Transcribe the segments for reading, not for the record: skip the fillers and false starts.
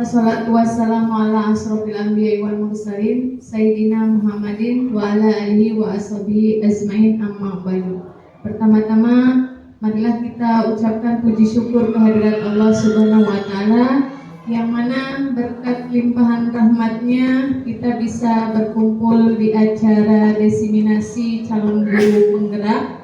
Wassalatu wassalamu ala asrofil anbiya'i wal mursalin Sayyidina Muhammadin wa ala alihi wa ashabihi azmain amma ba'du. Pertama-tama marilah kita ucapkan puji syukur kehadirat Allah Subhanahu wa Ta'ala, yang mana berkat limpahan rahmatnya kita bisa berkumpul di acara desiminasi calon guru penggerak.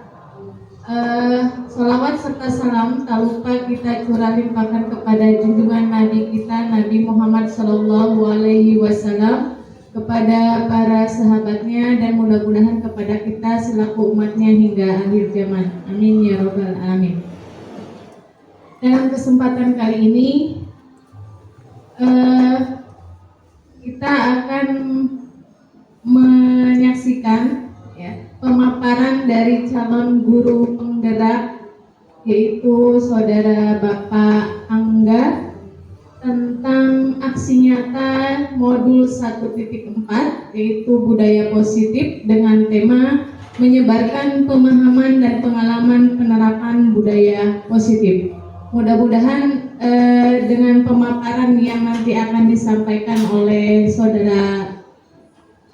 Salawat serta salam tak lupa kita curah limpahkan kepada junjungan Nabi kita, Nabi Muhammad Sallallahu Alaihi Wasallam, kepada para sahabatnya, dan mudah-mudahan kepada kita selaku umatnya hingga akhir zaman. Amin ya robbal alamin. Dalam kesempatan kali ini kita akan menyaksikan pemaparan dari calon guru penggerak, yaitu Saudara Bapak Angga, tentang aksi nyata modul 1.4, yaitu budaya positif, dengan tema menyebarkan pemahaman dan pengalaman penerapan budaya positif. Mudah-mudahan dengan pemaparan yang nanti akan disampaikan oleh Saudara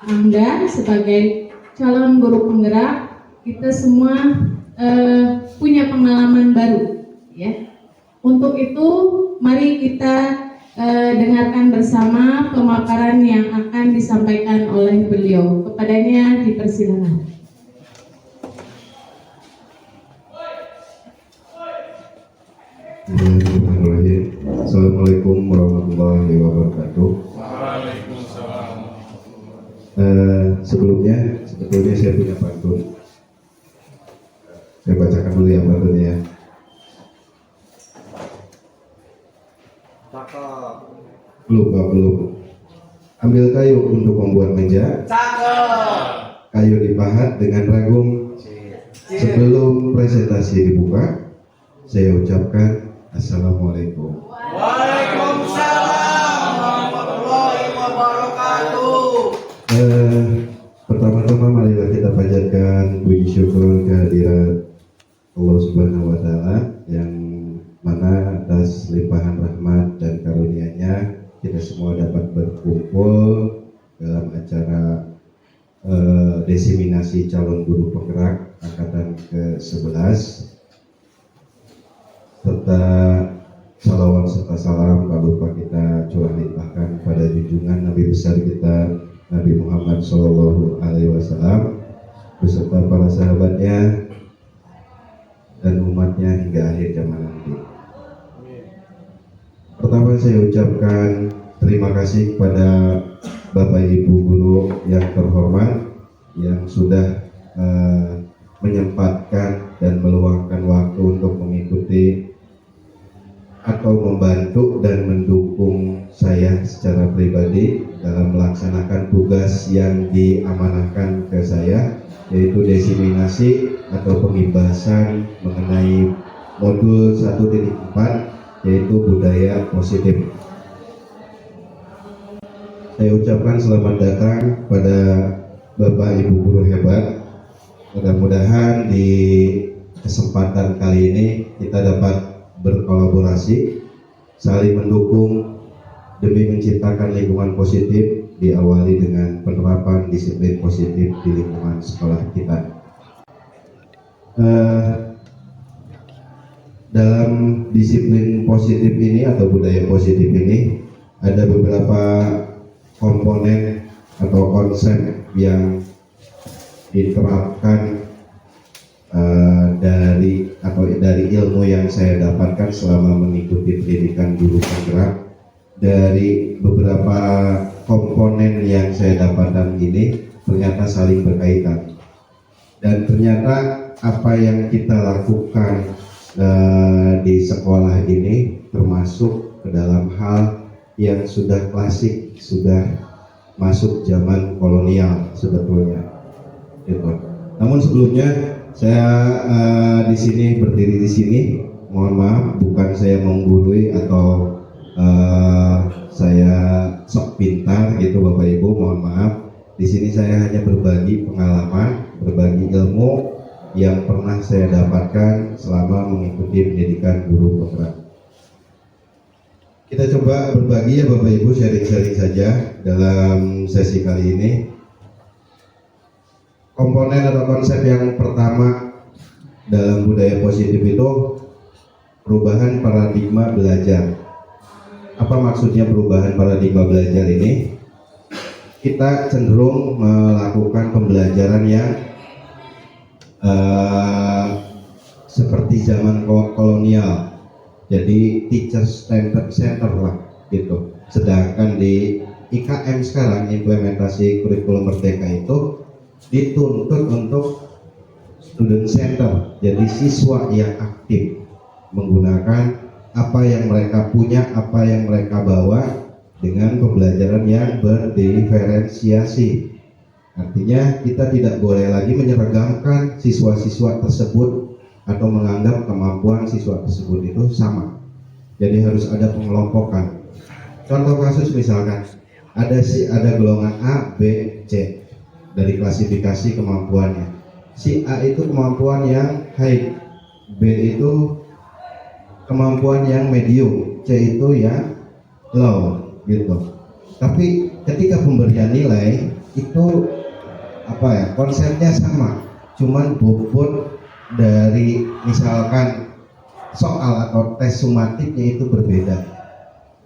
Angga sebagai calon guru penggerak, kita semua punya pengalaman baru, ya. Untuk itu, mari kita dengarkan bersama pemaparan yang akan disampaikan oleh beliau. Kepadanya dipersilakan. Assalamualaikum warahmatullahi wabarakatuh. Waalaikumsalam. Sebelumnya saya punya pantun. Saya bacakan dulu ya pantunnya. Cakep. Belum. Ambil kayu untuk membuat meja. Cakep. Kayu dipahat dengan ragum. Sebelum presentasi dibuka, saya ucapkan Assalamualaikum. Waalaikumsalam warahmatullahi wabarakatuh. Pertama-tama marilah kita panjatkan puji syukur kehadirat Allah Subhanahu wa Ta'ala, yang mana atas limpahan rahmat dan karunia-Nya kita semua dapat berkumpul dalam acara desiminasi calon guru penggerak angkatan ke-11, serta salawat serta salam tak lupa kita curah limpahkan pada junjungan Nabi besar kita, Nabi Muhammad Sallallahu Alaihi Wasallam, beserta para sahabatnya dan umatnya hingga akhir zaman nanti. Pertama saya ucapkan terima kasih kepada Bapak Ibu Guru yang terhormat, yang sudah menyempatkan dan meluangkan waktu untuk mengikuti atau membantu dan mendukung saya secara pribadi dalam melaksanakan tugas yang diamanahkan ke saya, yaitu desiminasi atau pengibasan mengenai modul 1.4, yaitu budaya positif. Saya ucapkan selamat datang pada Bapak Ibu guru hebat. Mudah-mudahan di kesempatan kali ini kita dapat berkolaborasi, saling mendukung demi menciptakan lingkungan positif, diawali dengan penerapan disiplin positif di lingkungan sekolah kita. Dalam disiplin positif ini atau budaya positif ini ada beberapa komponen atau konsep yang diterapkan dari ilmu yang saya dapatkan selama mengikuti pendidikan guru penggerak. Dari beberapa komponen yang saya dapatkan ini ternyata saling berkaitan, dan ternyata apa yang kita lakukan di sekolah ini termasuk ke dalam hal yang sudah klasik, sudah masuk zaman kolonial sebetulnya, gitu. Namun sebelumnya saya di sini berdiri di sini, mohon maaf, bukan saya menggurui atau saya sok pintar gitu Bapak Ibu, mohon maaf. Di sini saya hanya berbagi pengalaman, berbagi ilmu yang pernah saya dapatkan selama mengikuti pendidikan guru penggerak. Kita coba berbagi ya Bapak Ibu, sharing-sharing saja dalam sesi kali ini. Komponen atau konsep yang pertama dalam budaya positif itu perubahan paradigma belajar. Apa maksudnya perubahan paradigma belajar ini? Kita cenderung melakukan pembelajaran yang seperti zaman kolonial. Jadi teacher center lah gitu. Sedangkan di IKM sekarang, implementasi kurikulum merdeka itu dituntut untuk student center. Jadi siswa yang aktif menggunakan apa yang mereka punya, apa yang mereka bawa dengan pembelajaran yang berdiferensiasi. Artinya kita tidak boleh lagi menyeragamkan siswa-siswa tersebut atau menganggap kemampuan siswa tersebut itu sama. Jadi harus ada pengelompokan. Contoh kasus misalkan ada golongan A, B, C dari klasifikasi kemampuannya. Si A itu kemampuan yang high, B itu kemampuan yang medium, C itu yang low gitu. Tapi ketika pemberian nilai itu konsepnya sama, cuman bobot dari misalkan soal atau tes sumatifnya itu berbeda.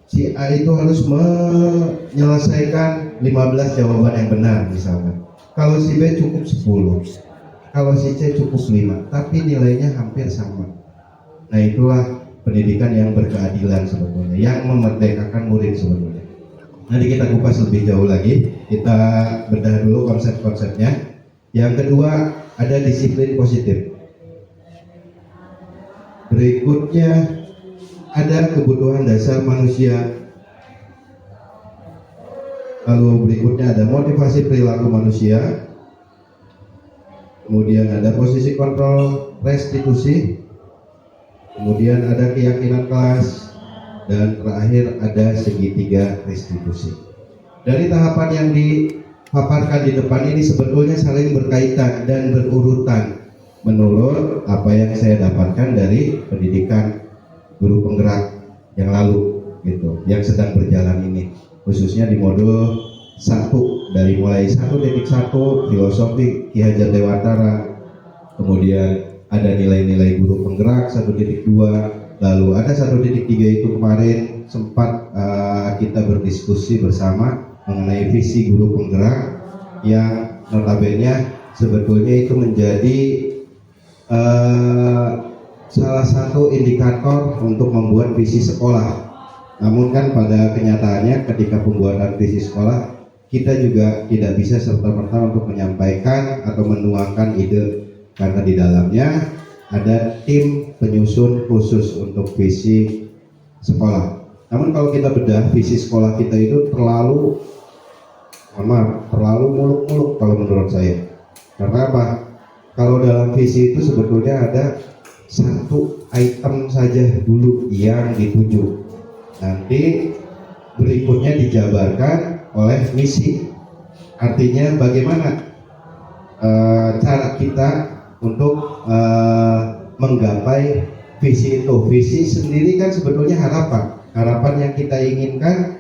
Si A itu harus menyelesaikan 15 jawaban yang benar misalkan. Kalau si B cukup 10, kalau si C cukup 5, tapi nilainya hampir sama. Nah itulah pendidikan yang berkeadilan sebetulnya, yang memerdekakan murid sebetulnya. Nanti kita kupas lebih jauh lagi, kita bedah dulu konsep-konsepnya. Yang kedua ada disiplin positif. Berikutnya ada kebutuhan dasar manusia. Lalu berikutnya ada motivasi perilaku manusia. Kemudian ada posisi kontrol restitusi. Kemudian ada keyakinan kelas. Dan terakhir ada segitiga restitusi. Dari tahapan yang dipaparkan di depan ini sebetulnya saling berkaitan dan berurutan menurut apa yang saya dapatkan dari pendidikan guru penggerak yang lalu gitu, yang sedang berjalan ini, khususnya di modul 1 dari mulai 1.1 filosofi Ki Hajar Dewantara, kemudian ada nilai-nilai guru penggerak 1.2, lalu ada 1.3 itu kemarin sempat kita berdiskusi bersama mengenai visi guru penggerak yang notabene sebetulnya itu menjadi salah satu indikator untuk membuat visi sekolah. Namun kan pada kenyataannya ketika pembuatan visi sekolah kita juga tidak bisa serta-merta untuk menyampaikan atau menuangkan ide, karena di dalamnya ada tim penyusun khusus untuk visi sekolah. Namun kalau kita bedah visi sekolah kita itu terlalu muluk-muluk kalau menurut saya. Karena apa? Kalau dalam visi itu sebetulnya ada satu item saja dulu yang dituju. Nanti berikutnya dijabarkan oleh misi. Artinya bagaimana cara kita untuk menggapai visi itu. Visi sendiri kan sebetulnya harapan yang kita inginkan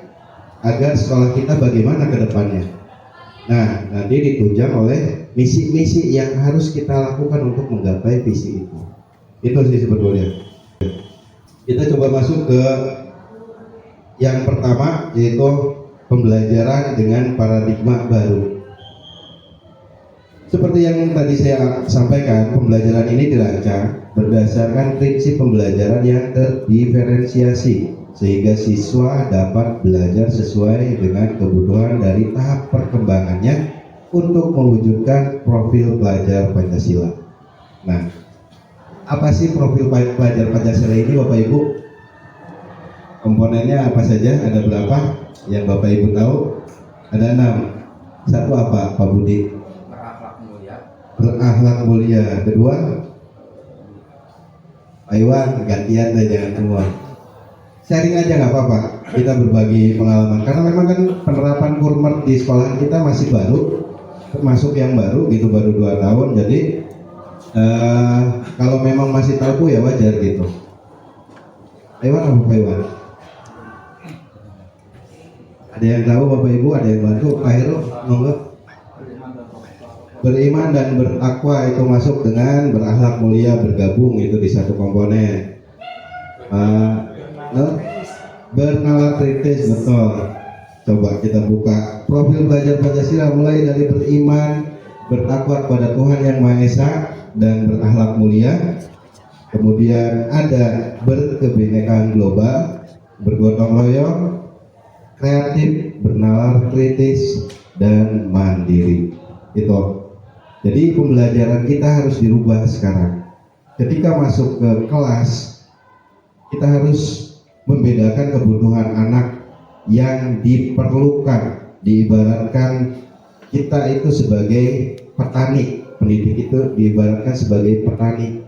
agar sekolah kita bagaimana ke depannya. Nah, nanti ditunjang oleh misi-misi yang harus kita lakukan untuk menggapai visi itu. Itu sih sebetulnya. Kita coba masuk ke yang pertama, yaitu pembelajaran dengan paradigma baru. Seperti yang tadi saya sampaikan, pembelajaran ini dirancang berdasarkan prinsip pembelajaran yang terdiferensiasi, sehingga siswa dapat belajar sesuai dengan kebutuhan dari tahap perkembangannya untuk mewujudkan profil pelajar Pancasila. Nah, apa sih profil pelajar Pancasila ini Bapak Ibu? Komponennya apa saja? Ada berapa? Yang Bapak Ibu tahu? Ada 6. Satu apa Pak Budi? Berakhlak mulia. Berakhlak mulia. Kedua? Pak Iwan, gantian deh, jangan semua. Sharing aja nggak apa-apa, kita berbagi pengalaman. Karena memang kan penerapan kurmer di sekolah kita masih baru, termasuk yang baru gitu, baru 2 tahun. Jadi kalau memang masih tabu ya wajar gitu. Pak Iwan apa Pak Iwan? Ada yang tahu Bapak Ibu? Ada yang bantu? Pak Heru, monggo. Beriman dan bertakwa itu masuk dengan berakhlak mulia, bergabung itu di satu komponen. Bernalar kritis, betul. Coba kita buka profil belajar Pancasila mulai dari beriman, bertakwa kepada Tuhan Yang Maha Esa dan berakhlak mulia. Kemudian ada berkebinekaan global, bergotong royong, kreatif, bernalar kritis, dan mandiri. Itu. Jadi pembelajaran kita harus dirubah sekarang. Ketika masuk ke kelas, kita harus membedakan kebutuhan anak yang diperlukan. Diibaratkan kita itu sebagai petani, pendidik itu diibaratkan sebagai petani.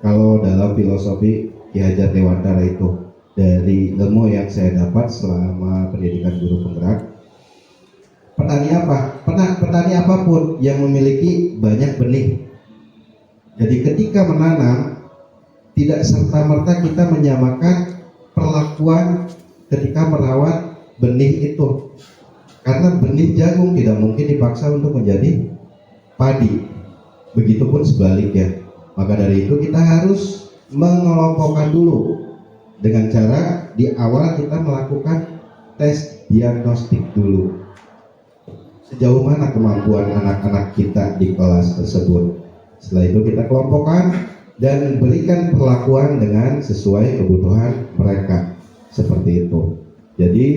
Kalau dalam filosofi Ki Hajar Dewantara itu, dari ilmu yang saya dapat selama pendidikan guru penggerak, petani apa? Petani apapun yang memiliki banyak benih. Jadi ketika menanam, tidak serta-merta kita menyamakan perlakuan ketika merawat benih itu. Karena benih jagung tidak mungkin dipaksa untuk menjadi padi. Begitupun sebaliknya. Maka dari itu kita harus mengelompokkan dulu dengan cara di awal kita melakukan tes diagnostik dulu. Sejauh mana kemampuan anak-anak kita di kelas tersebut. Setelah itu kita kelompokkan dan berikan perlakuan dengan sesuai kebutuhan mereka. Seperti itu. Jadi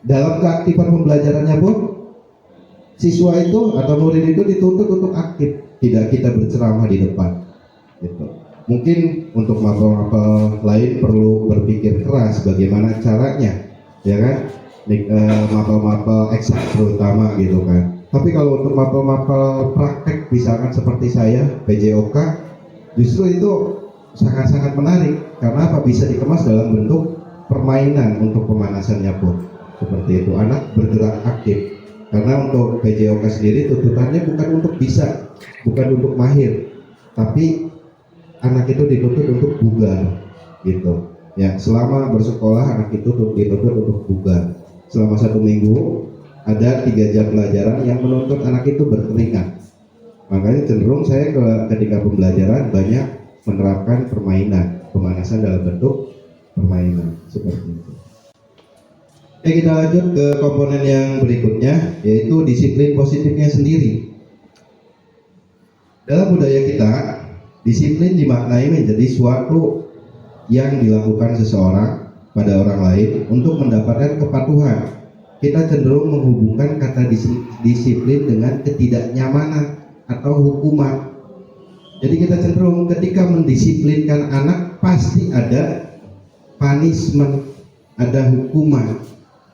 dalam keaktifan pembelajarannya pun siswa itu atau murid itu dituntut untuk aktif, tidak kita berceramah di depan. Gitu. Mungkin untuk mapel-mapel lain perlu berpikir keras bagaimana caranya, ya kan? Mapel-mapel eksak terutama gitu kan. Tapi kalau untuk mapel-mapel praktek misalkan seperti saya PJOK, justru itu sangat-sangat menarik karena apa, bisa dikemas dalam bentuk permainan untuk pemanasannya pun. Seperti itu, anak bergerak aktif. Karena untuk PJOK sendiri tuntutannya bukan untuk bisa, bukan untuk mahir, tapi anak itu dituntut untuk bugar, gitu. Ya, selama bersekolah anak itu dituntut untuk bugar. Selama 1 minggu ada 3 jam pelajaran yang menuntut anak itu berkeringat. Makanya cenderung saya ketika pembelajaran banyak menerapkan permainan, pemanasan dalam bentuk permainan seperti itu. Oke, kita lanjut ke komponen yang berikutnya, yaitu disiplin positifnya sendiri. Dalam budaya kita, disiplin dimaknai menjadi suatu yang dilakukan seseorang pada orang lain untuk mendapatkan kepatuhan. Kita cenderung menghubungkan kata disiplin dengan ketidaknyamanan atau hukuman. Jadi kita cenderung ketika mendisiplinkan anak pasti ada punishment, ada hukuman.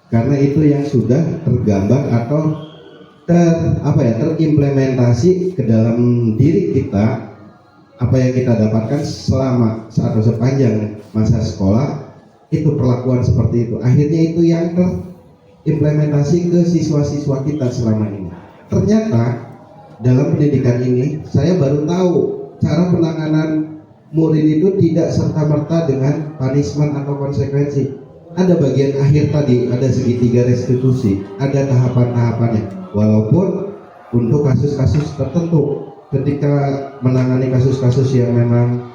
Karena itu yang sudah tergambar atau terimplementasi ke dalam diri kita. Apa yang kita dapatkan selama atau sepanjang masa sekolah itu perlakuan seperti itu. Akhirnya itu yang terimplementasi ke siswa-siswa kita selama ini. Ternyata dalam pendidikan ini saya baru tahu cara penanganan murid itu tidak serta-merta dengan punishment atau konsekuensi. Ada bagian akhir tadi, ada segitiga restitusi, ada tahapan-tahapannya. Walaupun untuk kasus-kasus tertentu, ketika menangani kasus-kasus yang memang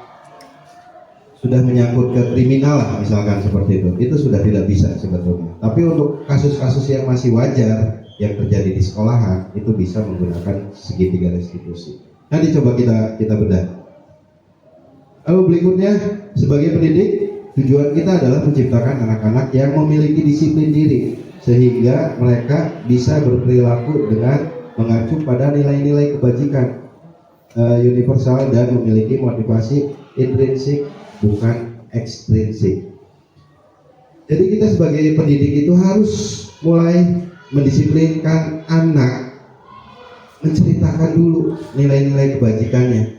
sudah menyangkut ke kriminal lah, misalkan seperti itu sudah tidak bisa sebetulnya. Tapi untuk kasus-kasus yang masih wajar yang terjadi di sekolahan, itu bisa menggunakan segitiga restitusi. Nanti coba kita bedah. Lalu berikutnya, sebagai pendidik, tujuan kita adalah menciptakan anak-anak yang memiliki disiplin diri sehingga mereka bisa berperilaku dengan mengacu pada nilai-nilai kebajikan universal dan memiliki motivasi intrinsik bukan ekstrinsik. Jadi kita sebagai pendidik itu harus mulai mendisiplinkan anak, menceritakan dulu nilai-nilai kebajikannya,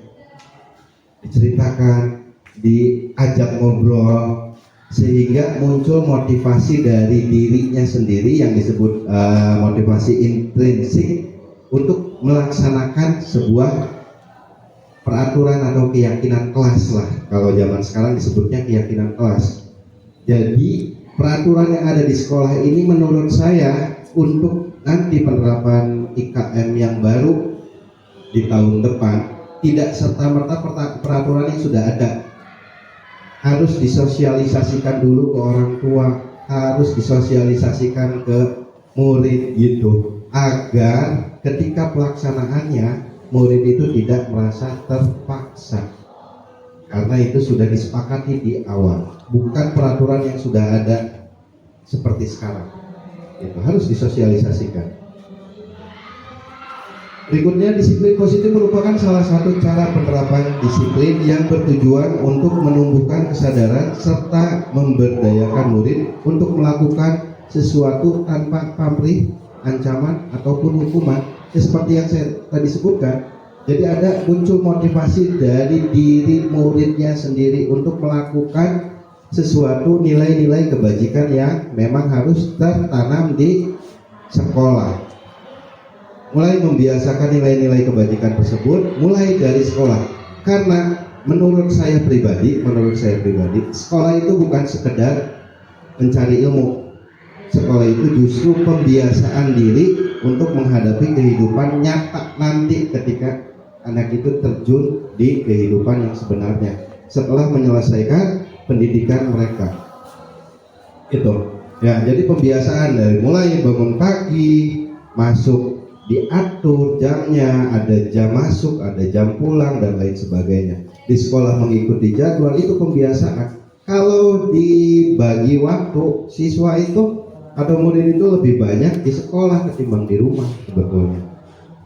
diceritakan, diajak ngobrol sehingga muncul motivasi dari dirinya sendiri yang disebut motivasi intrinsik untuk melaksanakan sebuah peraturan atau keyakinan kelas lah, kalau zaman sekarang disebutnya keyakinan kelas. Jadi peraturan yang ada di sekolah ini menurut saya untuk nanti penerapan IKM yang baru di tahun depan tidak serta-merta peraturan yang sudah ada. Harus disosialisasikan dulu ke orang tua, harus disosialisasikan ke murid gitu, agar ketika pelaksanaannya murid itu tidak merasa terpaksa, karena itu sudah disepakati di awal, bukan peraturan yang sudah ada seperti sekarang. Itu harus disosialisasikan. Berikutnya, disiplin positif merupakan salah satu cara penerapan disiplin yang bertujuan untuk menumbuhkan kesadaran serta memberdayakan murid untuk melakukan sesuatu tanpa pamrih, ancaman ataupun hukuman. Seperti yang saya tadi sebutkan, jadi ada muncul motivasi dari diri muridnya sendiri untuk melakukan sesuatu nilai-nilai kebajikan yang memang harus tertanam di sekolah. Mulai membiasakan nilai-nilai kebajikan tersebut mulai dari sekolah. Karena menurut saya pribadi, sekolah itu bukan sekedar mencari ilmu. Sekolah itu justru pembiasaan diri untuk menghadapi kehidupan nyata nanti ketika anak itu terjun di kehidupan yang sebenarnya setelah menyelesaikan pendidikan mereka. Itu. Ya, jadi pembiasaan dari mulai bangun pagi, masuk diatur jamnya, ada jam masuk, ada jam pulang dan lain sebagainya. Di sekolah mengikuti jadwal, itu pembiasaan. Kalau dibagi waktu, siswa itu atau murid itu lebih banyak di sekolah ketimbang di rumah sebetulnya.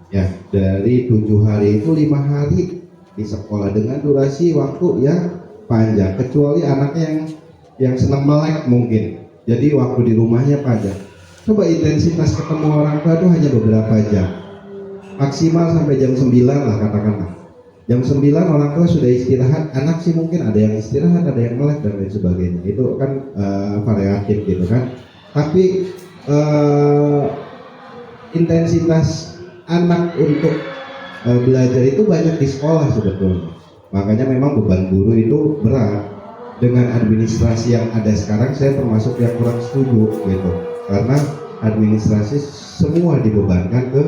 Ya, dari 7 hari itu 5 hari di sekolah dengan durasi waktu yang panjang, kecuali anaknya yang senang melek mungkin. Jadi waktu di rumahnya panjang. Coba intensitas ketemu orang tua itu hanya beberapa jam, maksimal sampai jam 9 lah katakanlah. Jam 9 orang tua sudah istirahat, anak sih mungkin ada yang istirahat, ada yang melek dan lain sebagainya. Itu kan variatif gitu kan. Tapi intensitas anak untuk belajar itu banyak di sekolah sebetulnya. Makanya memang beban guru itu berat. Dengan administrasi yang ada sekarang, saya termasuk yang kurang setuju gitu. Karena administrasi semua dibebankan ke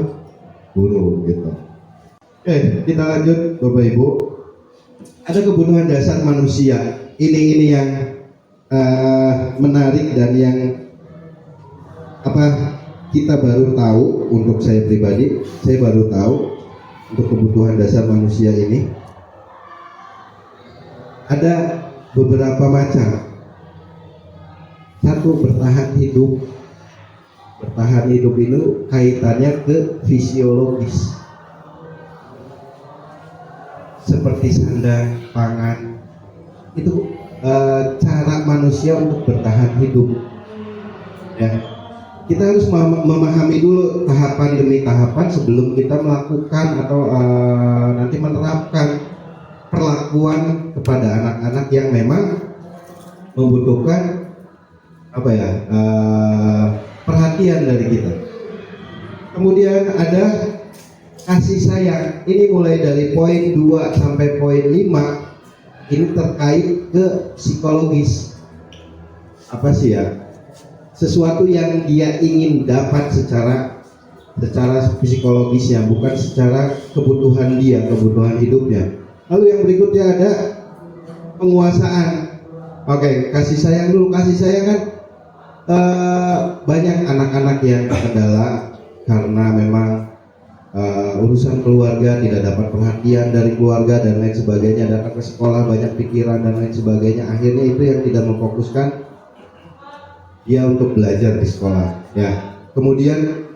guru gitu. Oke, kita lanjut Bapak Ibu. Ada kebutuhan dasar manusia. Ini yang menarik dan yang kita baru tahu. Untuk saya pribadi, saya baru tahu untuk kebutuhan dasar manusia ini ada beberapa macam. Satu, bertahan hidup. Bertahan hidup itu kaitannya ke fisiologis, seperti sandang, pangan. Itu cara manusia untuk bertahan hidup. Ya, kita harus memahami dulu tahapan demi tahapan sebelum kita melakukan atau nanti menerapkan perlakuan kepada anak-anak yang memang membutuhkan perhatian dari kita. Kemudian ada kasih sayang. Ini mulai dari poin 2 sampai poin 5. Ini terkait ke psikologis. Apa sih ya? Sesuatu yang dia ingin dapat secara psikologisnya, bukan secara kebutuhan dia, kebutuhan hidupnya. Lalu yang berikutnya ada penguasaan. Oke, kasih sayang dulu. Kasih sayang kan banyak anak-anak yang terkendala karena memang urusan keluarga, tidak dapat perhatian dari keluarga dan lain sebagainya, datang ke sekolah banyak pikiran dan lain sebagainya. Akhirnya itu yang tidak memfokuskan dia untuk belajar di sekolah. Ya, kemudian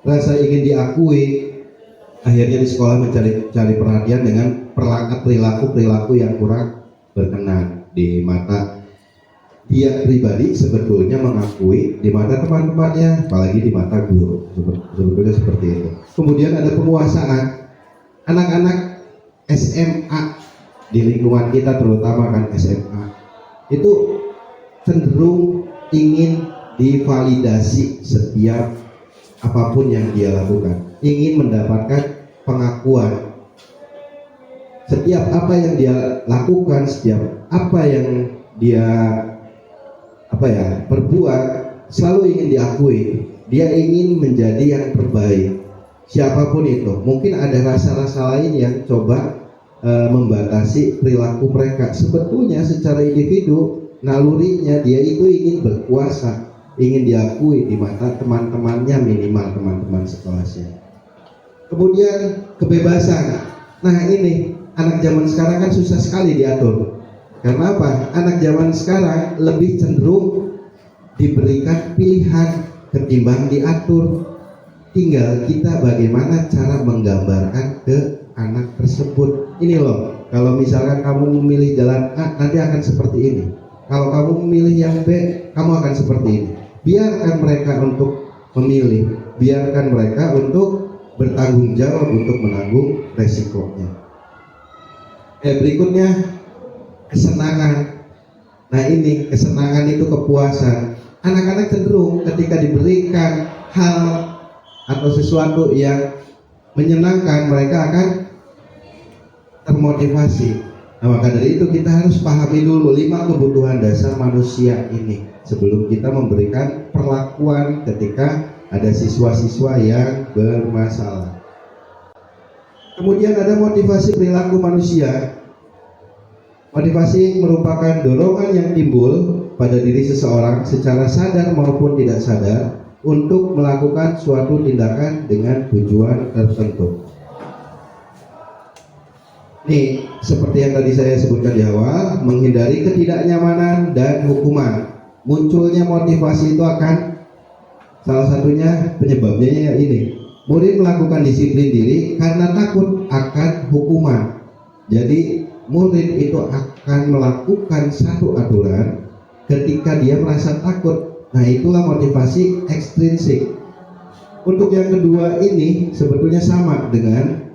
rasa ingin diakui, akhirnya di sekolah mencari perhatian dengan perilaku yang kurang berkenan di mata dia pribadi, sebetulnya mengakui di mata teman-temannya, apalagi di mata guru. Sebetulnya seperti itu. Kemudian ada penguasaan. Anak-anak SMA di lingkungan kita, terutama kan SMA, itu cenderung ingin divalidasi setiap apapun yang dia lakukan, ingin mendapatkan pengakuan. Setiap apa yang dia lakukan, setiap apa yang dia berbuat selalu ingin diakui, dia ingin menjadi yang terbaik. Siapapun itu, mungkin ada rasa-rasa lain yang coba membatasi perilaku mereka. Sebetulnya secara individu, nalurinya dia itu ingin berkuasa, ingin diakui di mata teman-temannya, minimal teman-teman sekelasnya. Kemudian kebebasan. Nah ini anak zaman sekarang kan susah sekali diatur. Karena apa? Anak zaman sekarang lebih cenderung diberikan pilihan ketimbang diatur. Tinggal kita bagaimana cara menggambarkan ke anak tersebut. Ini loh, kalau misalkan kamu memilih jalan A, nanti akan seperti ini. Kalau kamu memilih yang B, kamu akan seperti ini. Biarkan mereka untuk memilih, biarkan mereka untuk bertanggung jawab untuk menanggung resikonya. Berikutnya kesenangan. Nah ini kesenangan itu kepuasan. Anak-anak cenderung ketika diberikan hal atau sesuatu yang menyenangkan, mereka akan termotivasi. Nah, maka dari itu kita harus pahami dulu 5 kebutuhan dasar manusia ini sebelum kita memberikan perlakuan ketika ada siswa-siswa yang bermasalah. Kemudian ada motivasi perilaku manusia. Motivasi merupakan dorongan yang timbul pada diri seseorang secara sadar maupun tidak sadar untuk melakukan suatu tindakan dengan tujuan tertentu. Nih, seperti yang tadi saya sebutkan di awal, menghindari ketidaknyamanan dan hukuman. Munculnya motivasi itu akan salah satunya penyebabnya ini. Murid melakukan disiplin diri karena takut akan hukuman. Jadi murid itu akan melakukan satu aturan ketika dia merasa takut. Nah itulah motivasi ekstrinsik. Untuk yang kedua ini sebetulnya sama dengan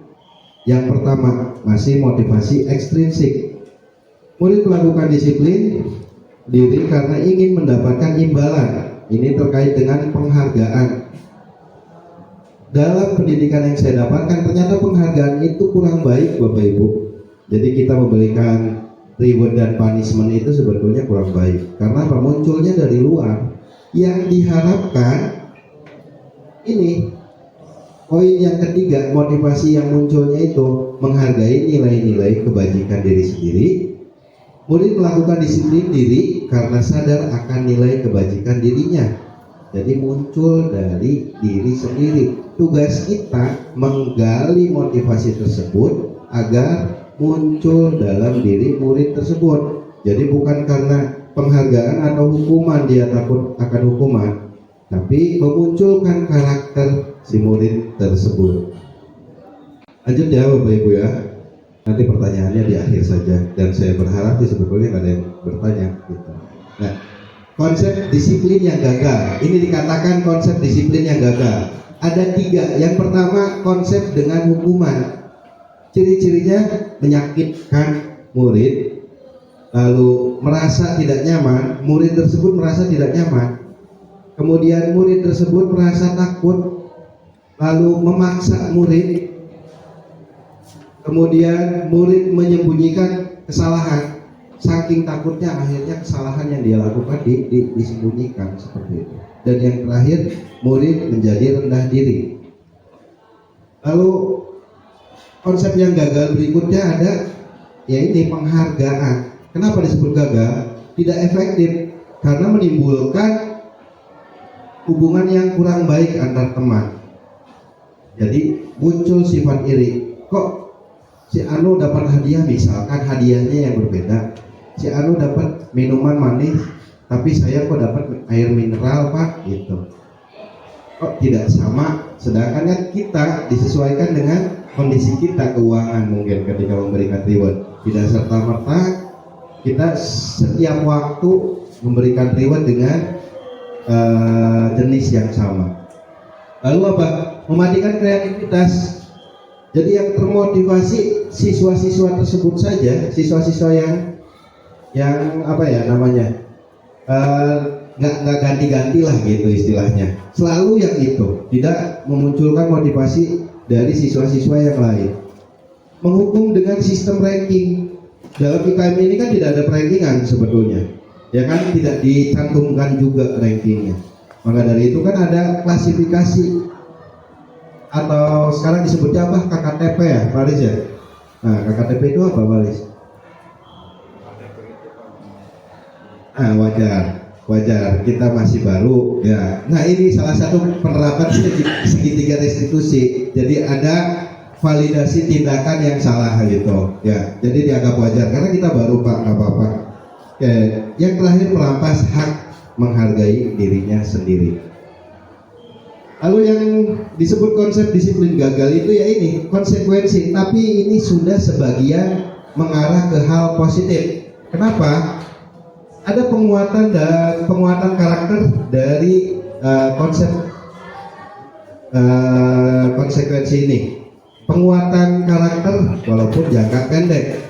yang pertama, masih motivasi ekstrinsik. Murid melakukan disiplin diri karena ingin mendapatkan imbalan. Ini terkait dengan penghargaan. Dalam pendidikan yang saya dapatkan, ternyata penghargaan itu kurang baik Bapak Ibu. Jadi kita memberikan reward dan punishment itu sebetulnya kurang baik. Karena apa? Munculnya dari luar. Yang diharapkan ini poin yang ketiga, motivasi yang munculnya itu menghargai nilai-nilai kebajikan diri sendiri. Murid melakukan disiplin diri karena sadar akan nilai kebajikan dirinya. Jadi muncul dari diri sendiri. Tugas kita menggali motivasi tersebut agar muncul dalam diri murid tersebut. Jadi bukan karena penghargaan atau hukuman dia takut akan hukuman, tapi memunculkan karakter si murid tersebut. Lanjut ya Bapak Ibu ya. Nanti pertanyaannya di akhir saja, dan saya berharap sih sebetulnya nggak ada yang bertanya gitu. Nah, konsep disiplin yang gagal. Ini dikatakan konsep disiplin yang gagal. Ada 3. Yang pertama, konsep dengan hukuman. Ciri-cirinya menyakitkan murid, lalu merasa tidak nyaman, murid tersebut merasa tidak nyaman. Kemudian murid tersebut merasa takut, lalu memaksa murid. Kemudian murid menyembunyikan kesalahan. Saking takutnya akhirnya kesalahan yang dia lakukan disembunyikan seperti itu. Dan yang terakhir, murid menjadi rendah diri. Lalu konsep yang gagal berikutnya ada, yaitu penghargaan. Kenapa disebut gagal? Tidak efektif karena menimbulkan hubungan yang kurang baik antar teman. Jadi muncul sifat iri. Kok si Anu dapat hadiah, misalkan hadiahnya yang berbeda. Si Anu dapat minuman manis, tapi saya kok dapat air mineral Pak, gitu. Kok tidak sama? Sedangkan kan kita disesuaikan dengan kondisi kita keuangan mungkin ketika memberikan reward. Tidak serta-merta kita setiap waktu memberikan reward dengan jenis yang sama. Lalu apa? Mematikan kreativitas. Jadi yang termotivasi siswa-siswa tersebut saja, siswa-siswa yang apa ya namanya, nggak ganti-ganti lah gitu istilahnya. Selalu yang itu, tidak memunculkan motivasi dari siswa-siswa yang lain. Menghukum dengan sistem ranking. Dalam IKM ini kan tidak ada rankingan sebetulnya. ya kan, tidak dicantumkan juga rankingnya. Maka dari itu kan ada klasifikasi atau sekarang disebutnya apa, KKTP ya Pak Aris ya. Nah KKTP itu apa Pak Aris? Wajar kita masih baru ya. Nah ini salah satu penerapan segitiga restitusi. Jadi ada validasi tindakan yang salah gitu ya. Jadi dianggap wajar karena kita baru Pak, nggak apa-apa. Oke. Yang terakhir, merampas hak menghargai dirinya sendiri. Lalu yang disebut konsep disiplin gagal itu ya ini konsekuensi, tapi ini sudah sebagian mengarah ke hal positif. Kenapa? Ada penguatan karakter dari konsep konsekuensi ini. Penguatan karakter walaupun jangka pendek.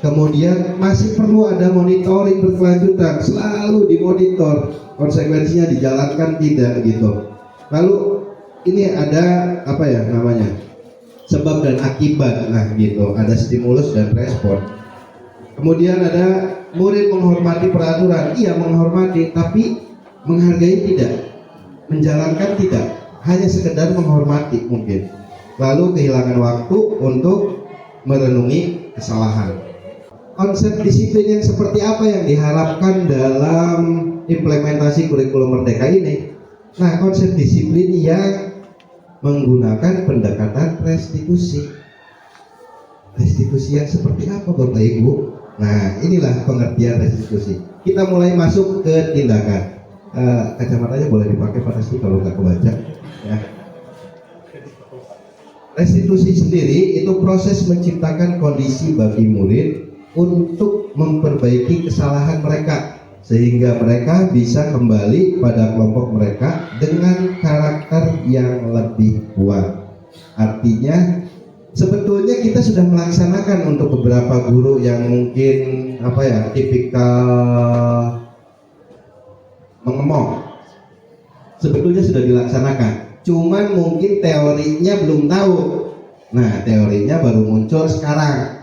Kemudian masih perlu ada monitoring berkelanjutan, selalu dimonitor konsekuensinya dijalankan tidak gitu. Lalu ini ada apa ya namanya, sebab dan akibat, nah gitu, ada stimulus dan respon. Kemudian ada murid menghormati peraturan, iya menghormati, tapi menghargai tidak, menjalankan tidak, hanya sekedar menghormati mungkin. Lalu kehilangan waktu untuk merenungi kesalahan. Konsep disiplin yang seperti apa yang diharapkan dalam implementasi kurikulum Merdeka ini? Nah, konsep disiplin yang menggunakan pendekatan restitusi. Restitusi yang seperti apa Bapak Ibu? Nah, inilah pengertian restitusi. Kita mulai masuk ke tindakan. Kacamatanya boleh dipakai Pak Restu kalau nggak kebaca. Ya. Restitusi sendiri itu proses menciptakan kondisi bagi murid untuk memperbaiki kesalahan mereka, sehingga mereka bisa kembali pada kelompok mereka dengan karakter yang lebih kuat. Artinya sebetulnya kita sudah melaksanakan untuk beberapa guru yang mungkin apa ya, tipikal mengemong. Sebetulnya sudah dilaksanakan, cuman mungkin teorinya belum tahu. Nah, teorinya baru muncul sekarang.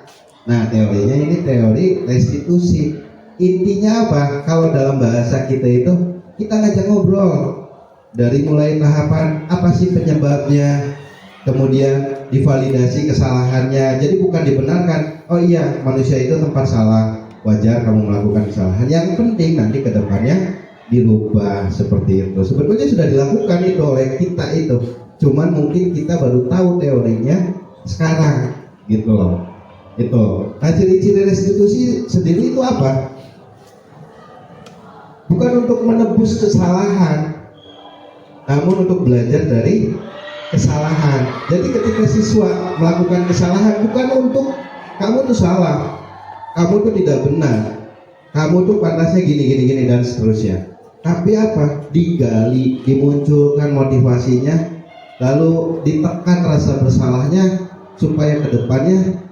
Nah, teorinya ini teori restitusi. Intinya apa? Kalau dalam bahasa kita itu, kita ngajak ngobrol dari mulai tahapan apa sih penyebabnya, kemudian divalidasi kesalahannya. Jadi bukan dibenarkan, oh iya manusia itu tempat salah, wajar kamu melakukan kesalahan. Yang penting nanti ke depannya dirubah seperti itu. Sebetulnya sudah dilakukan itu oleh kita itu, cuman mungkin kita baru tahu teorinya sekarang gitu loh. Itu. Nah, ciri-ciri restitusi sendiri itu apa? Bukan untuk menebus kesalahan, namun untuk belajar dari kesalahan. Jadi ketika siswa melakukan kesalahan, bukan untuk kamu tuh salah, kamu tuh tidak benar, kamu tuh pantasnya gini dan seterusnya. Tapi apa? Digali, dimunculkan motivasinya, lalu ditekan rasa bersalahnya supaya kedepannya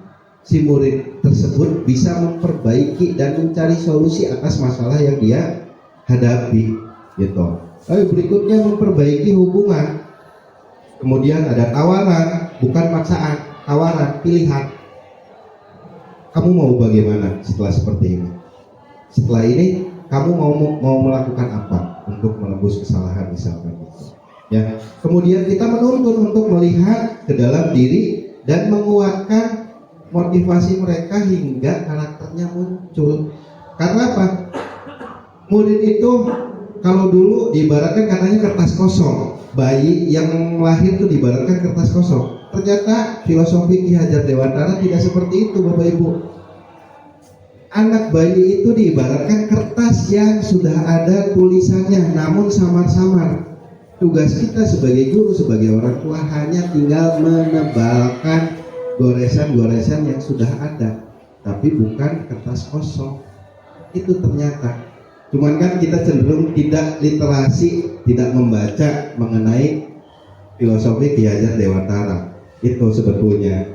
si murid tersebut bisa memperbaiki dan mencari solusi atas masalah yang dia hadapi gitu. Lalu berikutnya memperbaiki hubungan. Kemudian ada tawaran, bukan paksaan, tawaran, pilihan. Kamu mau bagaimana setelah seperti ini? Setelah ini kamu mau melakukan apa untuk menebus kesalahan misalkan gitu. Ya. Kemudian kita menuntun untuk melihat ke dalam diri dan menguatkan motivasi mereka hingga karakternya muncul. Karena apa? Murid itu kalau dulu diibaratkan katanya kertas kosong, bayi yang lahir itu diibaratkan kertas kosong. Ternyata filosofi Ki Hajar Dewantara tidak seperti itu Bapak Ibu. Anak bayi itu diibaratkan kertas yang sudah ada tulisannya namun samar-samar. Tugas kita sebagai guru, sebagai orang tua hanya tinggal menebalkan goresan-goresan yang sudah ada, tapi bukan kertas kosong. Itu ternyata. Cuman kan kita cenderung tidak literasi, tidak membaca mengenai filosofi Ki Hajar Dewantara. Itu sebetulnya.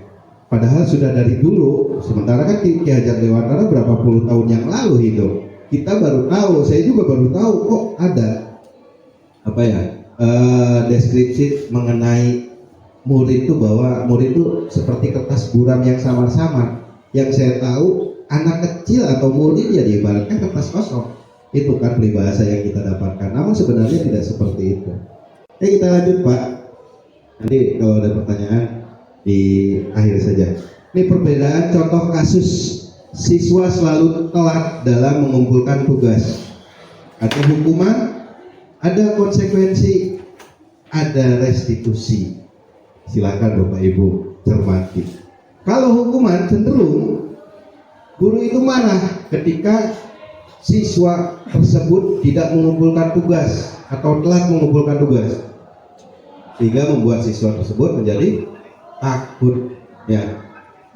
Padahal sudah dari dulu. Sementara kan Ki Hajar Dewantara berapa puluh tahun yang lalu hidup. Kita baru tahu, saya juga baru tahu kok ada apa ya, deskripsi mengenai murid itu, bahwa murid itu seperti kertas buram yang samar-samar. Yang saya tahu anak kecil atau murid ya diibaratkan kertas kosong. Itu kan peribahasa yang kita dapatkan. Namun sebenarnya tidak seperti itu. Kita lanjut Pak. Nanti kalau ada pertanyaan di akhir saja. Ini perbedaan contoh kasus siswa selalu telat dalam mengumpulkan tugas. Ada hukuman, ada konsekuensi, ada restitusi. Silakan Bapak Ibu cermati. Kalau hukuman cenderung guru itu marah ketika siswa tersebut tidak mengumpulkan tugas atau telat mengumpulkan tugas, sehingga membuat siswa tersebut menjadi takut. Ya,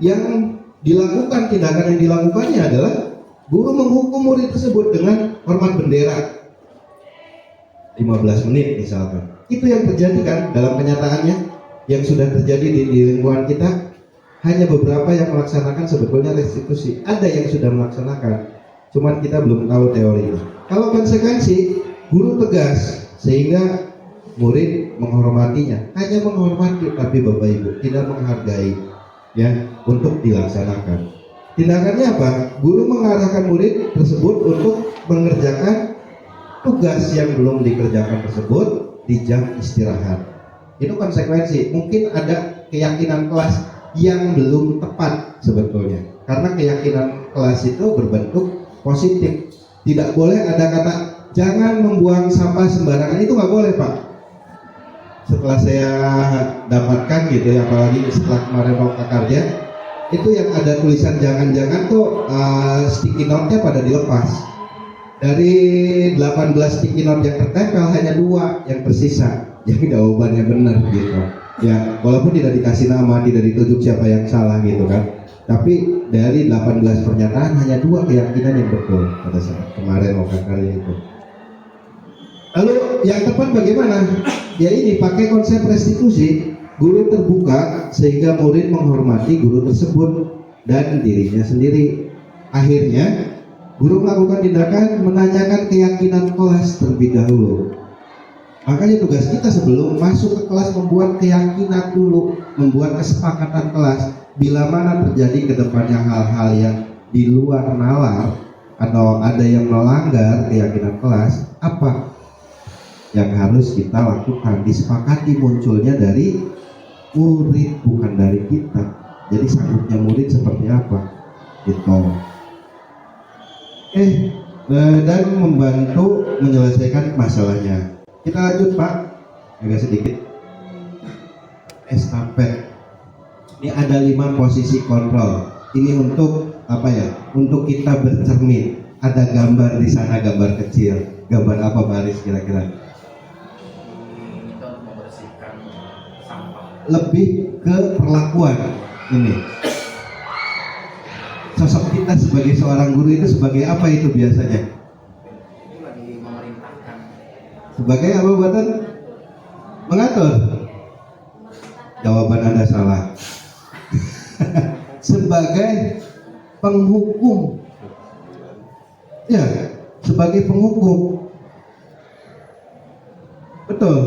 yang dilakukan, tindakan yang dilakukannya adalah guru menghukum murid tersebut dengan hormat bendera 15 menit misalkan. Itu yang terjadi kan dalam kenyataannya, yang sudah terjadi di lingkungan kita. Hanya beberapa yang melaksanakan sebetulnya restitusi. Ada yang sudah melaksanakan, cuman kita belum tahu teorinya. Kalau konsekuensi, guru tegas sehingga murid menghormatinya. Hanya menghormati, tapi Bapak Ibu tidak menghargai, ya, untuk dilaksanakan. Tindakannya apa? Guru mengarahkan murid tersebut untuk mengerjakan tugas yang belum dikerjakan tersebut di jam istirahat. Itu konsekuensi. Mungkin ada keyakinan kelas yang belum tepat sebetulnya, karena keyakinan kelas itu berbentuk positif. Tidak boleh ada kata jangan membuang sampah sembarangan, itu nggak boleh Pak. Setelah saya dapatkan gitu ya, apalagi setelah kemarin mau Prakarja, itu yang ada tulisan jangan-jangan tuh sticky note-nya pada dilepas. Dari 18 sticky note yang tertempel hanya 2 yang tersisa, jadi jawabannya benar gitu. Ya, walaupun tidak dikasih nama, tidak ditunjuk siapa yang salah gitu kan. Tapi dari 18 pernyataan hanya 2 keyakinan yang betul pada saat kemarin mau Prakarja itu. Lalu yang tepat bagaimana? Ya ini pakai konsep restitusi. Guru terbuka sehingga murid menghormati guru tersebut dan dirinya sendiri. Akhirnya guru melakukan tindakan menanyakan keyakinan kelas terlebih dahulu. Makanya tugas kita sebelum masuk ke kelas membuat keyakinan dulu, membuat kesepakatan kelas. Bila mana terjadi ke depannya hal-hal yang di luar nalar atau ada yang melanggar keyakinan kelas, apa yang harus kita lakukan? Disepakati munculnya dari murid, bukan dari kita. Jadi sanggupnya murid seperti apa? Gitu. Dan membantu menyelesaikan masalahnya. Kita lanjut Pak, agak sedikit estafet. Ini ada 5 posisi kontrol. Ini untuk apa ya? Untuk kita bercermin. Ada gambar di sana, gambar kecil. Gambar apa Pak Aris kira-kira? Kita membersihkan sampah. Lebih ke perlakuan ini. Sosok kita sebagai seorang guru itu sebagai apa itu biasanya? Itu lagi memerintahkan. Sebagai apa buatan? Mengatur. Jawaban Anda salah. Sebagai penghukum. Ya, sebagai penghukum. Betul.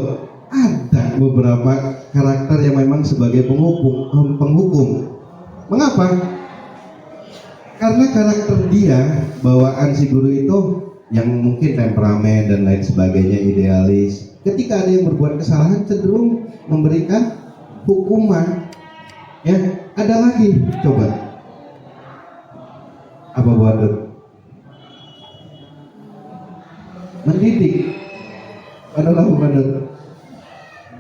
Ada beberapa karakter yang memang sebagai penghukum. Mengapa? Karena karakter dia, bawaan si guru itu yang mungkin temperamen dan lain sebagainya, idealis. Ketika ada yang berbuat kesalahan cenderung memberikan hukuman. Ya, ada lagi, coba. Apa buat itu? Mendidik. Adalah bukan itu.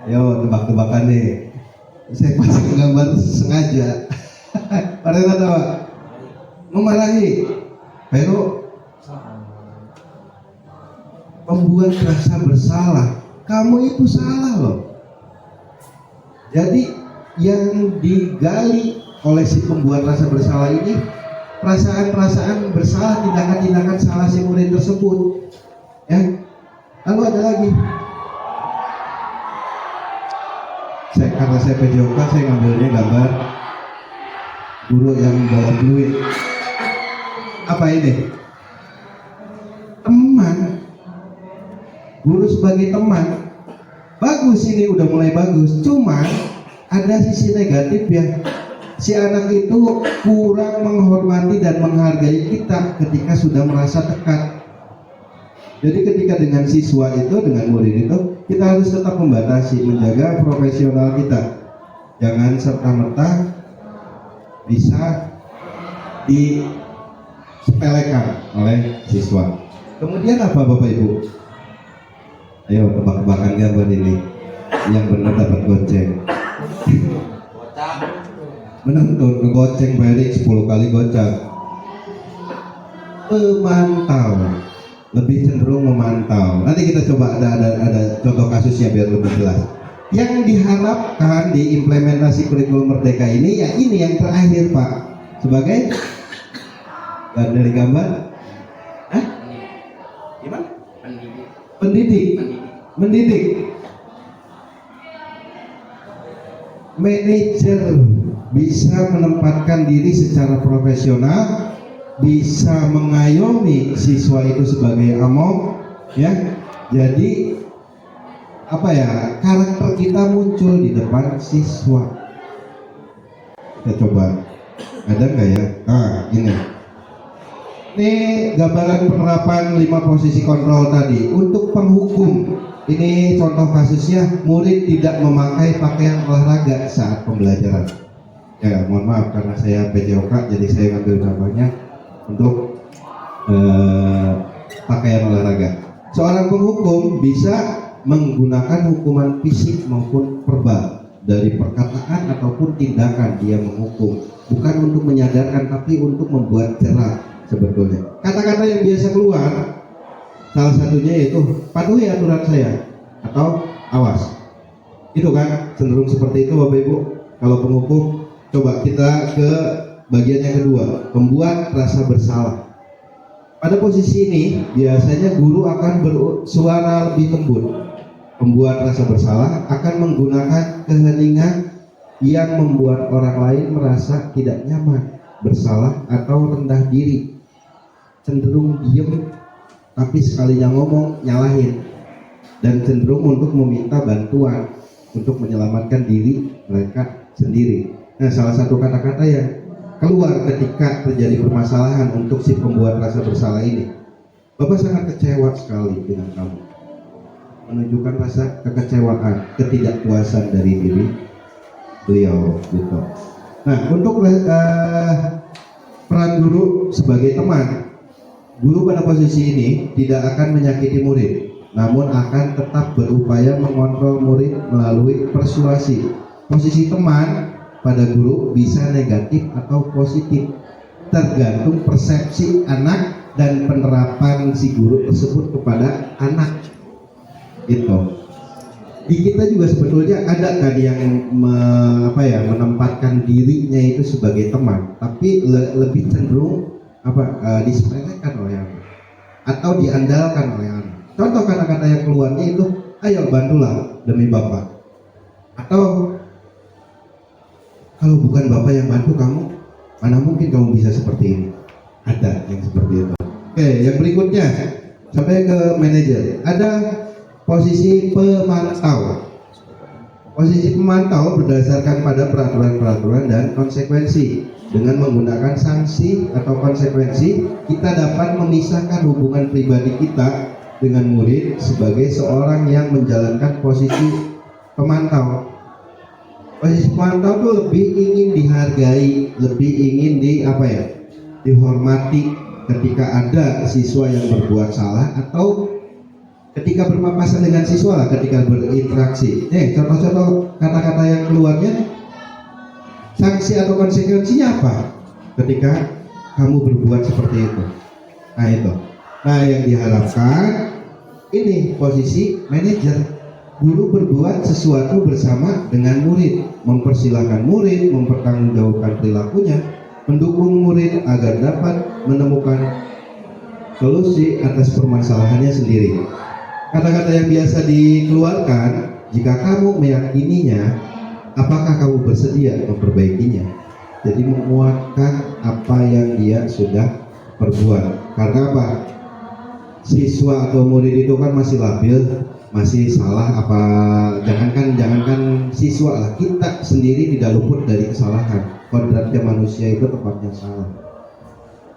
Yo, tebak-tebakan deh. Saya pasang gambar sengaja. Pada apa? Memarahi. Pero membuat rasa bersalah. Kamu itu salah loh. Jadi yang digali oleh si pembuat rasa bersalah ini perasaan-perasaan bersalah, tindakan-tindakan salah si murid tersebut. Ya. Lalu ada lagi. Karena saya PJOK, saya ngambilnya gambar guru yang bawa duit. Apa ini? Teman. Guru sebagai teman. Bagus, ini udah mulai bagus. Cuman ada sisi negatif ya. Si anak itu kurang menghormati dan menghargai kita ketika sudah merasa dekat. Jadi ketika dengan siswa itu, dengan murid itu, kita harus tetap membatasi, menjaga profesional kita. Jangan serta-merta bisa disepelekan oleh siswa. Kemudian apa Bapak Ibu? Ayo tebak-tebakan gambar ini. Yang benar dapat goceng. Menonton ngegoceng balik 10 kali gocap. Memantau, lebih cenderung memantau. Nanti kita coba ada contoh kasusnya biar lebih jelas. Yang diharapkan di implementasi kurikulum Merdeka ini ya ini yang terakhir Pak, sebagai dari gambar, gimana? Mendidik. Manajer bisa menempatkan diri secara profesional, bisa mengayomi siswa itu sebagai among, ya. Jadi apa ya, karakter kita muncul di depan siswa. Kita coba, ada nggak ya? Ini gambaran penerapan 5 posisi kontrol tadi untuk penghukum. Ini contoh kasusnya, murid tidak memakai pakaian olahraga saat pembelajaran. Ya, mohon maaf karena saya PJOK, jadi saya ngambil contohnya untuk pakaian olahraga. Seorang penghukum bisa menggunakan hukuman fisik maupun verbal, dari perkataan ataupun tindakan dia menghukum, bukan untuk menyadarkan tapi untuk membuat jerah. Sebetulnya kata-kata yang biasa keluar salah satunya yaitu patuhi aturan saya atau awas, itu kan cenderung seperti itu Bapak Ibu. Kalau penghukum, coba kita ke bagian yang kedua, membuat rasa bersalah. Pada posisi ini biasanya guru akan bersuara lebih lembut. Membuat rasa bersalah akan menggunakan keheningan yang membuat orang lain merasa tidak nyaman, bersalah atau rendah diri, cenderung diem tapi sekalinya ngomong nyalahin, dan cenderung untuk meminta bantuan untuk menyelamatkan diri mereka sendiri. Nah, salah satu kata-kata yang keluar ketika terjadi permasalahan untuk si pembuat rasa bersalah ini, Bapak sangat kecewa sekali dengan kamu, menunjukkan rasa kekecewaan, ketidakpuasan dari diri beliau gitu. Nah, untuk peran guru sebagai teman, guru pada posisi ini tidak akan menyakiti murid, namun akan tetap berupaya mengontrol murid melalui persuasi. Posisi teman pada guru bisa negatif atau positif, tergantung persepsi anak dan penerapan si guru tersebut kepada anak. Itu di kita juga sebetulnya ada kan yang menempatkan dirinya itu sebagai teman, tapi lebih cenderung disepelekan oleh anak atau diandalkan oleh anak. Contoh kata-kata yang keluarnya itu, ayo bantulah demi bapak, atau kalau bukan bapak yang bantu kamu, mana mungkin kamu bisa seperti ini. Ada yang seperti itu. Oke, yang berikutnya sampai ke manajer. Ada posisi pemantau. Posisi pemantau berdasarkan pada peraturan-peraturan dan konsekuensi. Dengan menggunakan sanksi atau konsekuensi, kita dapat memisahkan hubungan pribadi kita dengan murid sebagai seorang yang menjalankan posisi pemantau. Posisi pemantau itu lebih ingin dihargai, lebih ingin dihormati ketika ada siswa yang berbuat salah atau ketika berpapasan dengan siswa, ketika berinteraksi. Contoh-contoh kata-kata yang keluarnya, sanksi atau konsekuensinya apa ketika kamu berbuat seperti itu. Nah itu, yang diharapkan ini posisi manajer, guru berbuat sesuatu bersama dengan murid, mempersilahkan murid mempertanggungjawabkan perilakunya, mendukung murid agar dapat menemukan solusi atas permasalahannya sendiri. Kata-kata yang biasa dikeluarkan, jika kamu meyakininya, apakah kamu bersedia memperbaikinya? Jadi menguatkan apa yang dia sudah perbuat. Karena apa? Siswa atau murid itu kan masih labil, masih salah. Jangankan siswa lah, kita sendiri tidak luput dari kesalahan. Kodratnya manusia itu tempatnya salah.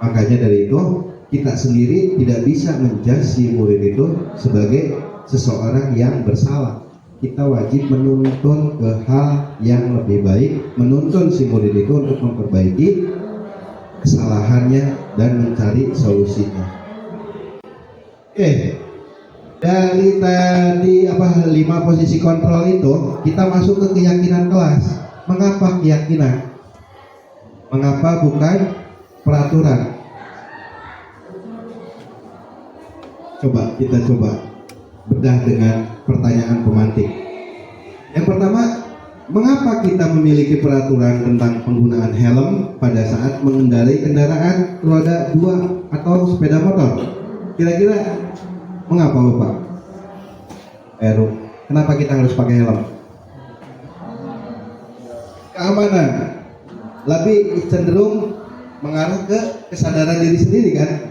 Makanya dari itu kita sendiri tidak bisa menjudge si murid itu sebagai seseorang yang bersalah. Kita wajib menuntun ke hal yang lebih baik, menuntun si murid itu untuk memperbaiki kesalahannya dan mencari solusinya. Oke, dari tadi 5 posisi kontrol itu, kita masuk ke keyakinan kelas. Mengapa keyakinan? Mengapa bukan peraturan? Kita coba bedah dengan pertanyaan pemantik. Yang pertama, mengapa kita memiliki peraturan tentang penggunaan helm pada saat mengendarai kendaraan roda 2 atau sepeda motor? Kira-kira mengapa Bapak? Kenapa kita harus pakai helm? Keamanan. Lebih cenderung mengarah ke kesadaran diri sendiri kan?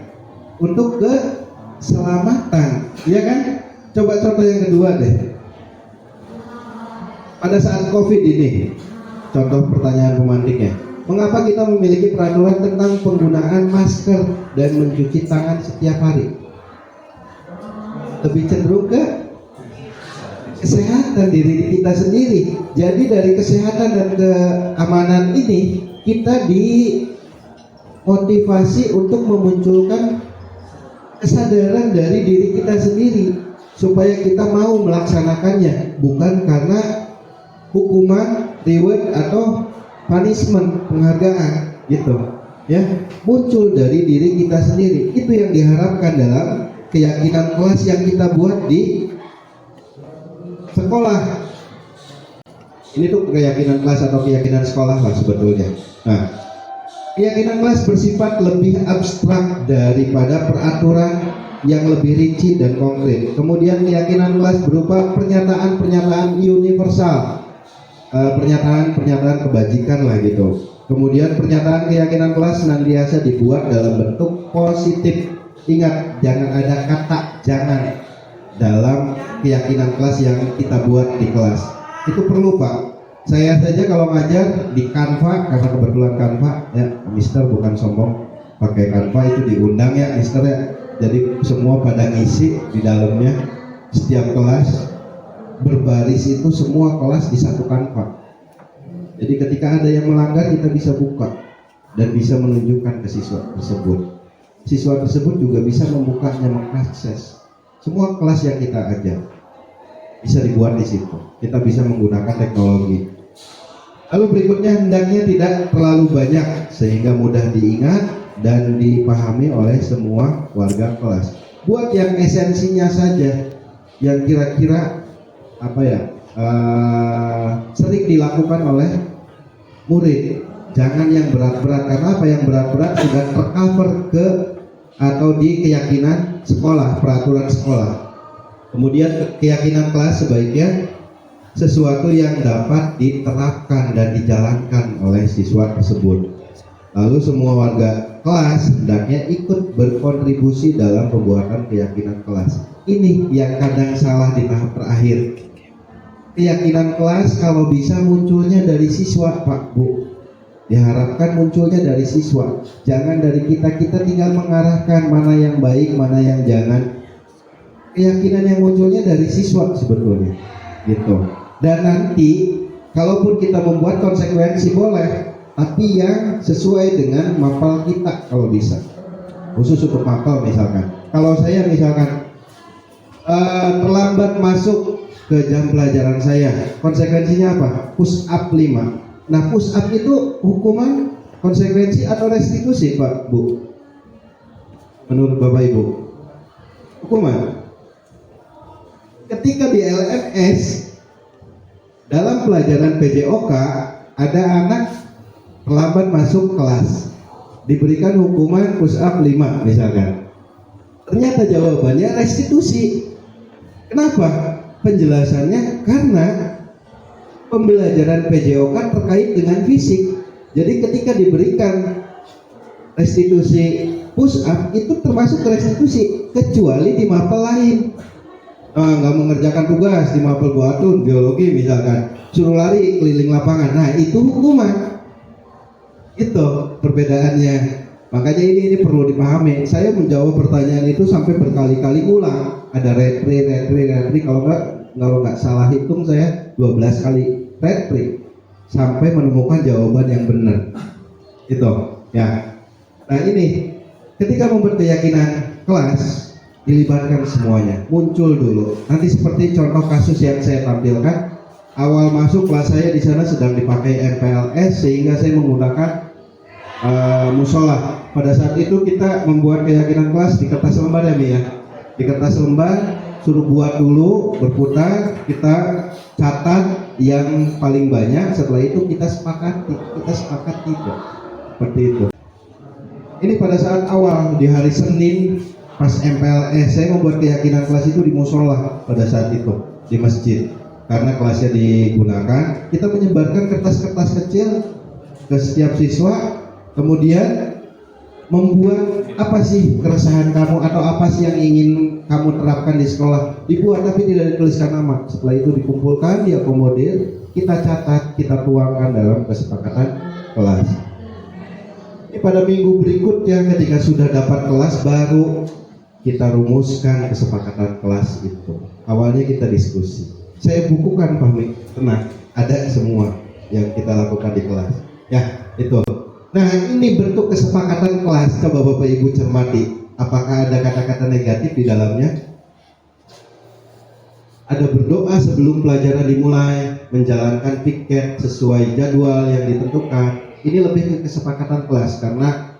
Untuk keselamatan, iya kan? Coba contoh yang kedua deh. Pada saat COVID ini, contoh pertanyaan pemantiknya, mengapa kita memiliki peraturan tentang penggunaan masker dan mencuci tangan setiap hari? Lebih cenderung ke kesehatan diri kita sendiri. Jadi dari kesehatan dan keamanan ini kita dimotivasi untuk memunculkan kesadaran dari diri kita sendiri supaya kita mau melaksanakannya, bukan karena hukuman, reward atau punishment, penghargaan gitu ya, muncul dari diri kita sendiri. Itu yang diharapkan dalam keyakinan kelas yang kita buat di sekolah. Ini tuh keyakinan kelas atau keyakinan sekolah lah sebetulnya. Nah, keyakinan kelas bersifat lebih abstrak daripada peraturan yang lebih rinci dan konkret. Kemudian keyakinan kelas berupa pernyataan-pernyataan universal, pernyataan-pernyataan kebajikan lah gitu. Kemudian pernyataan keyakinan kelas senantiasa dibuat dalam bentuk positif. Ingat, jangan ada kata jangan dalam keyakinan kelas yang kita buat di kelas. Itu perlu Pak. Saya saja kalau ngajar di Canva, karena kebetulan Canva ya, Mister bukan sombong, pakai Canva itu diundang ya Mister ya. Jadi semua pada ngisi di dalamnya. Setiap kelas berbaris itu semua kelas di satu Canva. Jadi ketika ada yang melanggar kita bisa buka dan bisa menunjukkan ke siswa tersebut. Siswa tersebut juga bisa membukanya, mengakses semua kelas yang kita ajar. Bisa dibuat di situ. Kita bisa menggunakan teknologi. Lalu berikutnya, hendaknya tidak terlalu banyak sehingga mudah diingat dan dipahami oleh semua warga kelas. Buat yang esensinya saja, yang kira-kira sering dilakukan oleh murid. Jangan yang berat-berat, karena yang berat-berat sudah tercover atau di keyakinan sekolah, peraturan sekolah. Kemudian keyakinan kelas sebaiknya sesuatu yang dapat diterapkan dan dijalankan oleh siswa tersebut. Lalu semua warga kelas hendaknya ikut berkontribusi dalam pembuatan keyakinan kelas. Ini yang kadang salah di tahap terakhir. Keyakinan kelas kalau bisa munculnya dari siswa Pak Bu. Diharapkan munculnya dari siswa, jangan dari kita tinggal mengarahkan mana yang baik, mana yang jangan. Keyakinan yang munculnya dari siswa sebetulnya, gitu. Dan nanti, kalaupun kita membuat konsekuensi boleh, tapi yang sesuai dengan mapel kita kalau bisa. Khusus untuk mapel misalkan. Kalau saya misalkan terlambat masuk ke jam pelajaran saya, konsekuensinya apa? Push up 5. Nah, push up itu hukuman, konsekuensi atau restitusi Pak Bu? Menurut Bapak Ibu, hukuman. Ketika di LMS dalam pelajaran PJOK ada anak terlambat masuk kelas, diberikan hukuman push up 5 misalkan. Ternyata jawabannya restitusi. Kenapa? Penjelasannya karena pembelajaran PJOK terkait dengan fisik. Jadi ketika diberikan restitusi push up itu termasuk restitusi, kecuali di mapel lain. Nggak mengerjakan tugas di mapel buatun biologi misalkan, suruh lari keliling lapangan. Nah itu hukuman. Itu perbedaannya. Makanya ini perlu dipahami. Saya menjawab pertanyaan itu sampai berkali-kali ulang. Ada retri. Kalau nggak salah hitung saya 12 kali retri sampai menemukan jawaban yang benar. Itu ya. Nah ini ketika membuat keyakinan kelas dilibatkan semuanya. Muncul dulu. Nanti seperti contoh kasus yang saya tampilkan. Awal masuk kelas saya di sana sedang dipakai MPLS sehingga saya menggunakan musola. Pada saat itu kita membuat keyakinan kelas di kertas lembar ya Mi ya. Di kertas lembar suruh buat dulu, berputar, kita catat yang paling banyak. Setelah itu kita sepakat tidak. Seperti itu. Ini pada saat awal di hari Senin pas MPLS saya membuat keyakinan kelas itu di musola pada saat itu di masjid. Karena kelasnya digunakan, kita menyebarkan kertas-kertas kecil ke setiap siswa. Kemudian membuat apa sih keresahan kamu atau apa sih yang ingin kamu terapkan di sekolah, dibuat tapi tidak dituliskan nama. Setelah itu dikumpulkan, diakomodir, kita catat, kita tuangkan dalam kesepakatan kelas. Ini pada minggu berikutnya ketika sudah dapat kelas baru kita rumuskan kesepakatan kelas itu. Awalnya kita diskusi, saya bukukan Pak Mi, tenang, ada semua yang kita lakukan di kelas ya itu. Nah ini bentuk kesepakatan kelas. Coba Bapak Ibu cermati, apakah ada kata-kata negatif di dalamnya? Ada berdoa sebelum pelajaran dimulai, menjalankan piket sesuai jadwal yang ditentukan. Ini lebih ke kesepakatan kelas karena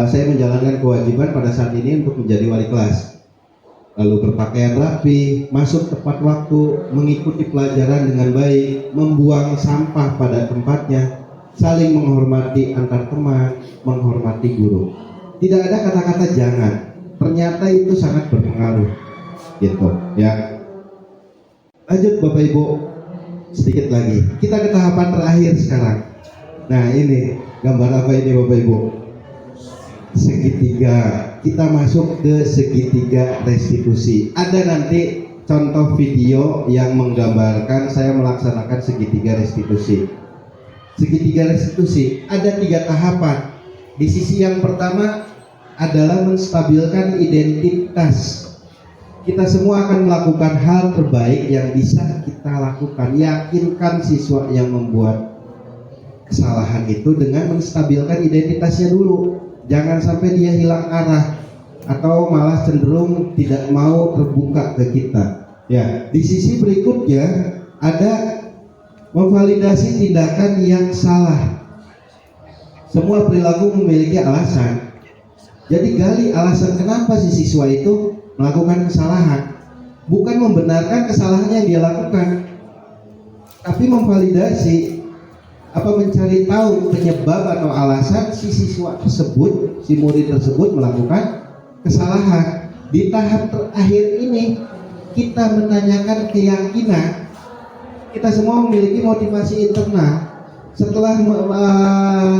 saya menjalankan kewajiban pada saat ini untuk menjadi wali kelas. Lalu berpakaian rapi, masuk tepat waktu, mengikuti pelajaran dengan baik, membuang sampah pada tempatnya, saling menghormati antar teman, menghormati guru. Tidak ada kata-kata jangan. Ternyata itu sangat berpengaruh. Gitu, ya. Lanjut Bapak Ibu, sedikit lagi. Kita ke tahapan terakhir sekarang. Nah ini gambar apa ini Bapak Ibu? Segitiga. Kita masuk ke segitiga restitusi. Ada nanti contoh video yang menggambarkan saya melaksanakan segitiga restitusi. Segitiga restitusi ada 3 tahapan. Di sisi yang pertama adalah menstabilkan identitas. Kita semua akan melakukan hal terbaik yang bisa kita lakukan. Yakinkan siswa yang membuat kesalahan itu dengan menstabilkan identitasnya dulu. Jangan sampai dia hilang arah atau malah cenderung tidak mau terbuka ke kita. Ya, di sisi berikutnya ada memvalidasi tindakan yang salah. Semua perilaku memiliki alasan. Jadi gali alasan kenapa si siswa itu melakukan kesalahan. Bukan membenarkan kesalahannya yang dia lakukan, tapi memvalidasi, mencari tahu penyebab atau alasan si siswa tersebut, si murid tersebut melakukan kesalahan. Di tahap terakhir ini kita menanyakan keyakinan. Kita semua memiliki motivasi internal. Setelah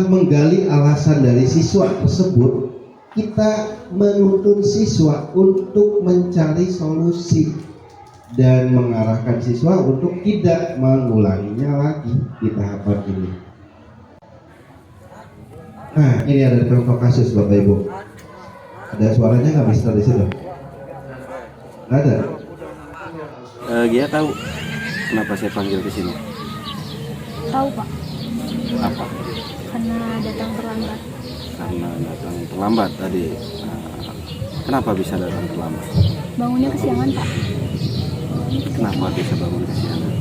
menggali alasan dari siswa tersebut, kita menuntun siswa untuk mencari solusi dan mengarahkan siswa untuk tidak mengulanginya lagi di tahapan ini. Nah, ini ada contoh kasus Bapak Ibu. Ada suaranya nggak bisa di situ? Nggak ada. Dia tahu kenapa saya panggil ke sini? Tahu Pak, Apa? karena datang terlambat. Karena datang terlambat tadi. Kenapa bisa datang terlambat? Bangunnya kesiangan Pak, Kenapa bisa bangun kesiangan?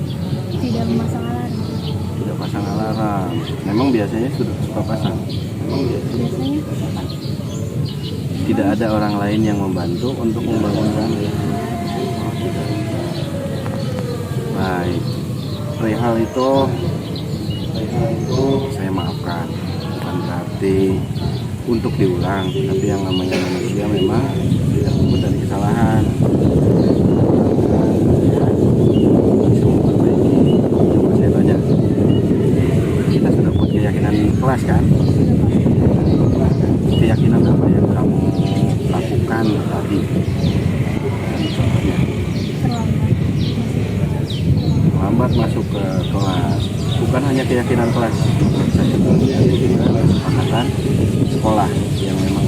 tidak memasang alarm. Tidak pasang alarm. Memang biasanya suka pasang. Memang biasanya. Biasanya Pak, Tidak ada orang lain yang membantu untuk membangunkan. Oh, tidak. Baik. Perihal itu saya maafkan. Bukan berarti untuk diulang, tapi yang namanya manusia memang tidak luput dari kesalahan. Bisa memperbaiki. Coba saya tanya, kita sudah buat keyakinan kelas kan? Keyakinan apa yang kamu lakukan tadi? Contohnya, lambat masuk ke kelas. Bukan hanya keyakinan kelas, saya juga kesepakatan sekolah yang memang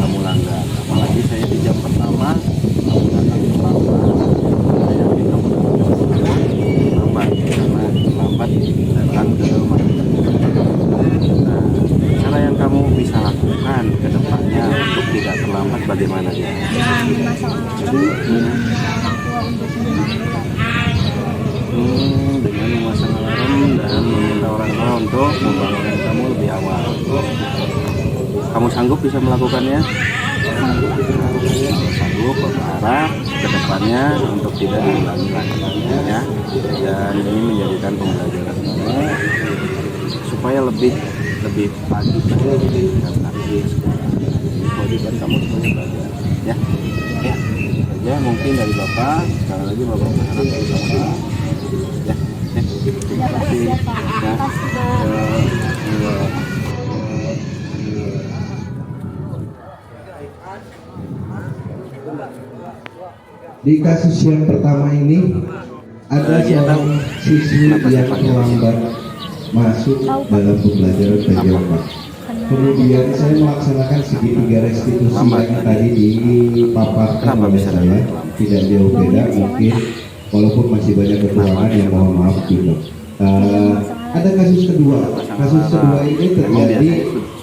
bagaimana dia? Dan memasang alarm meminta orang tua untuk membangunkan. Dengan memasang alarm dan meminta orang tua untuk membangunkan kamu lebih awal. Kamu sanggup bisa melakukannya? Kalau sanggup, berharap ke depannya untuk tidak diulangi lagi ya. Dan ini menjadikan pembelajaran kamu supaya lebih pagi karena di sekolah. Ini kewajiban kamu sebagai pelajar ya. Ya. Saja mungkin dari Bapak, sekali lagi Bapak berharap dari kamu ya. Terima kasih. Ya. Di kasus yang pertama ini ada seorang siswi yang terlambat masuk dalam pembelajaran PJJ. Kemudian saya melaksanakan segitiga restitusi yang tadi dipaparkan oleh saya, tidak jauh beda, mungkin walaupun masih banyak kekurangan yang mohon maaf juga. Ada kasus kedua. Kasus kedua ini terjadi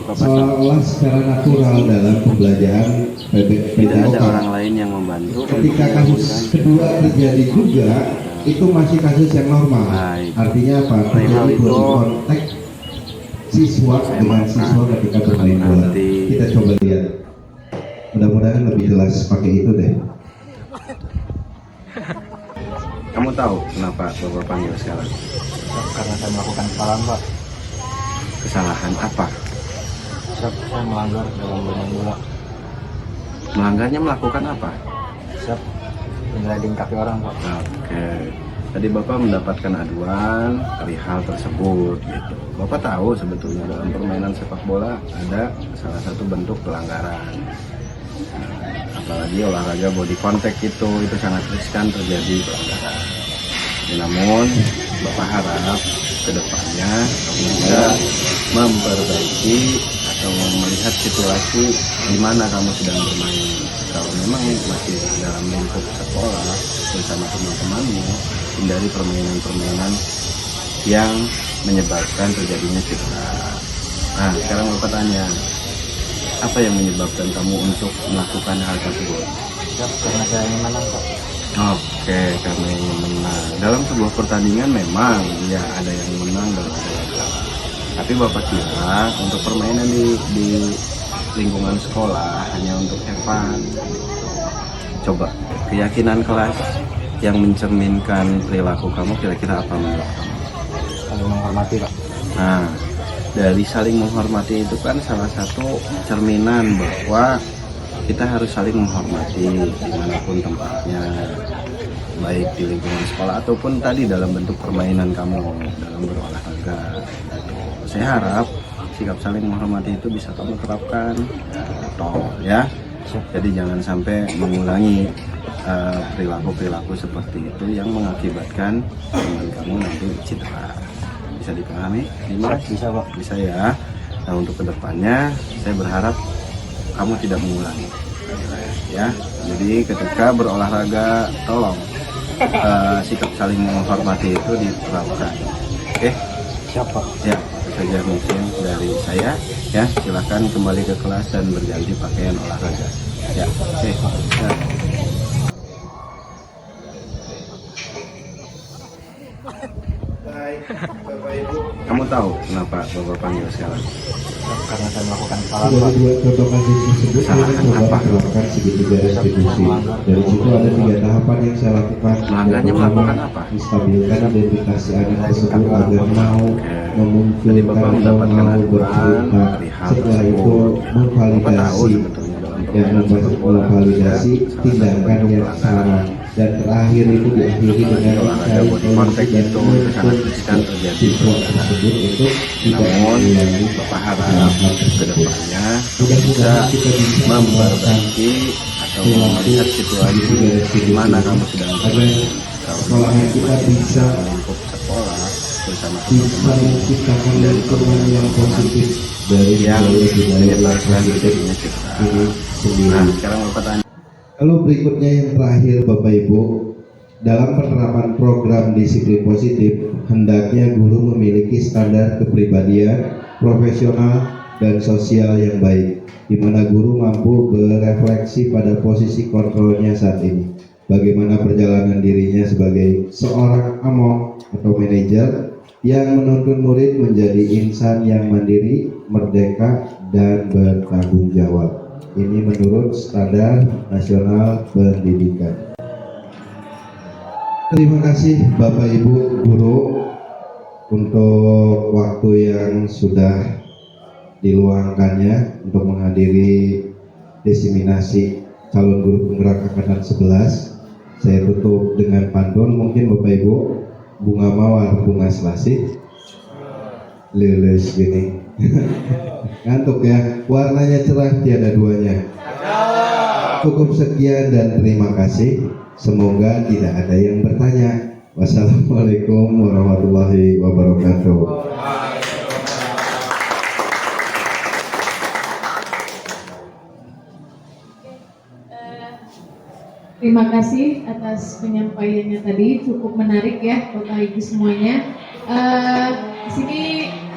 seolah-olah secara natural dalam pembelajaran Tidak ada PJJ. orang lain yang membantu. Ketika kasus kedua terjadi juga, itu masih kasus yang normal. Baik. Artinya apa? Hal Terjadi itu body contact siswa dengan siswa ketika bermain bola. Kita coba lihat. Mudah-mudahan lebih jelas pakai itu deh. Kamu tahu kenapa Bapak panggil sekarang? Karena saya melakukan kesalahan, Pak. Kesalahan apa? Saya melanggar dalam bermain bola. Melanggarnya melakukan apa? Saya menyeliding kaki orang, Pak. Oke. Tadi Bapak mendapatkan aduan perihal tersebut gitu. Bapak tahu sebetulnya dalam permainan sepak bola ada salah satu bentuk pelanggaran. Apalagi olahraga body contact itu sangat riskan terjadi pelanggaran. Namun Bapak harap kedepannya kamu bisa memperbaiki atau melihat situasi di mana kamu sedang bermain. Kalau memang masih dalam lingkup sekolah bersama teman-temanmu, hindari permainan-permainan yang menyebabkan terjadinya cedera. Nah, sekarang Bapak tanya, apa yang menyebabkan kamu untuk melakukan hal tersebut? Karena saya ingin menang, Pak. Oke, karena ingin menang. Dalam sebuah pertandingan memang ya ada yang menang dan ada yang kalah. Tapi Bapak kira untuk permainan di lingkungan sekolah hanya untuk have fun. Coba keyakinan kelas yang mencerminkan perilaku kamu kira-kira apa menurut kamu? Saling menghormati, Pak. Nah, dari saling menghormati itu kan salah satu cerminan bahwa kita harus saling menghormati dimanapun tempatnya, baik di lingkungan sekolah ataupun tadi dalam bentuk permainan kamu dalam berolahraga. Saya harap sikap saling menghormati itu bisa kamu terapkan, ya. Jadi jangan sampai mengulangi perilaku-perilaku seperti itu yang mengakibatkan teman kamu nanti cedera. Bisa dipahami? Dimas? Bisa, Pak. Bisa ya. Nah, untuk kedepannya saya berharap kamu tidak mengulangi, ya. Jadi ketika berolahraga tolong sikap saling menghormati itu diterapkan. Oke? Siapa? Ya, itu saja mungkin dari saya. Ya, silakan kembali ke kelas dan berganti pakaian olahraga. Ya, oke. Ya. Baik, Bapak Ibu. Kamu tahu kenapa Bapak panggil sekarang? Karena saya melakukan kesalahan, Dari Pak. dua contoh kasus tersebut saya coba melakukan segitiga restitusi. Dari situ ada 3 tahapan yang saya lakukan. Melanggarnya Yang pertama, melakukan apa? menstabilkan identifikasi anak tersebut agar mau Tadi memunculkan Bapak atau mendapatkan mau aduan bercerita. perihal Setelah itu tersebut. Bapak tahu memvalidasi sebetulnya dalam yang permainan sepak bola memvalidasi ada salah satu tindakan bentuk yang pelanggaran. salah, dan terakhir itu diakhiri dengan Olahraga mencari body contact solusi dan itu sangat menuntut riskan terjadi siswa tersebut itu tidak Namun mengulangi Bapak harap kesalahan tersebut. kedepannya bisa Mudah-mudahan kita bisa memperbaiki atau melihat situasi di mana kamu sedang bermain. Kalau sekolahan kita bisa lingkup sekolah bersama bisa teman-teman menciptakan dari lingkungan yang positif dari yang budaya menyebabkan positif terjadinya cedera. ini sendiri. Nah, sekarang Bapak tanya. Lalu berikutnya yang terakhir Bapak Ibu, dalam penerapan program disiplin positif, hendaknya guru memiliki standar kepribadian, profesional, dan sosial yang baik, di mana guru mampu berefleksi pada posisi kontrolnya saat ini. Bagaimana perjalanan dirinya sebagai seorang among atau manajer yang menuntun murid menjadi insan yang mandiri, merdeka, dan bertanggung jawab. Ini menurut Standar Nasional Pendidikan. Terima kasih Bapak Ibu Guru untuk waktu yang sudah diluangkannya untuk menghadiri desiminasi calon guru penggerak angkatan 11. Saya tutup dengan pantun, mungkin Bapak Ibu, bunga mawar bunga selasih lulus gini. Ngantuk ya, warnanya cerah tiada duanya. Cukup sekian dan terima kasih. Semoga tidak ada yang bertanya. Wassalamualaikum warahmatullahi wabarakatuh. Terima kasih atas penyampaiannya tadi, cukup menarik ya Bapak Ibu semuanya. Di sini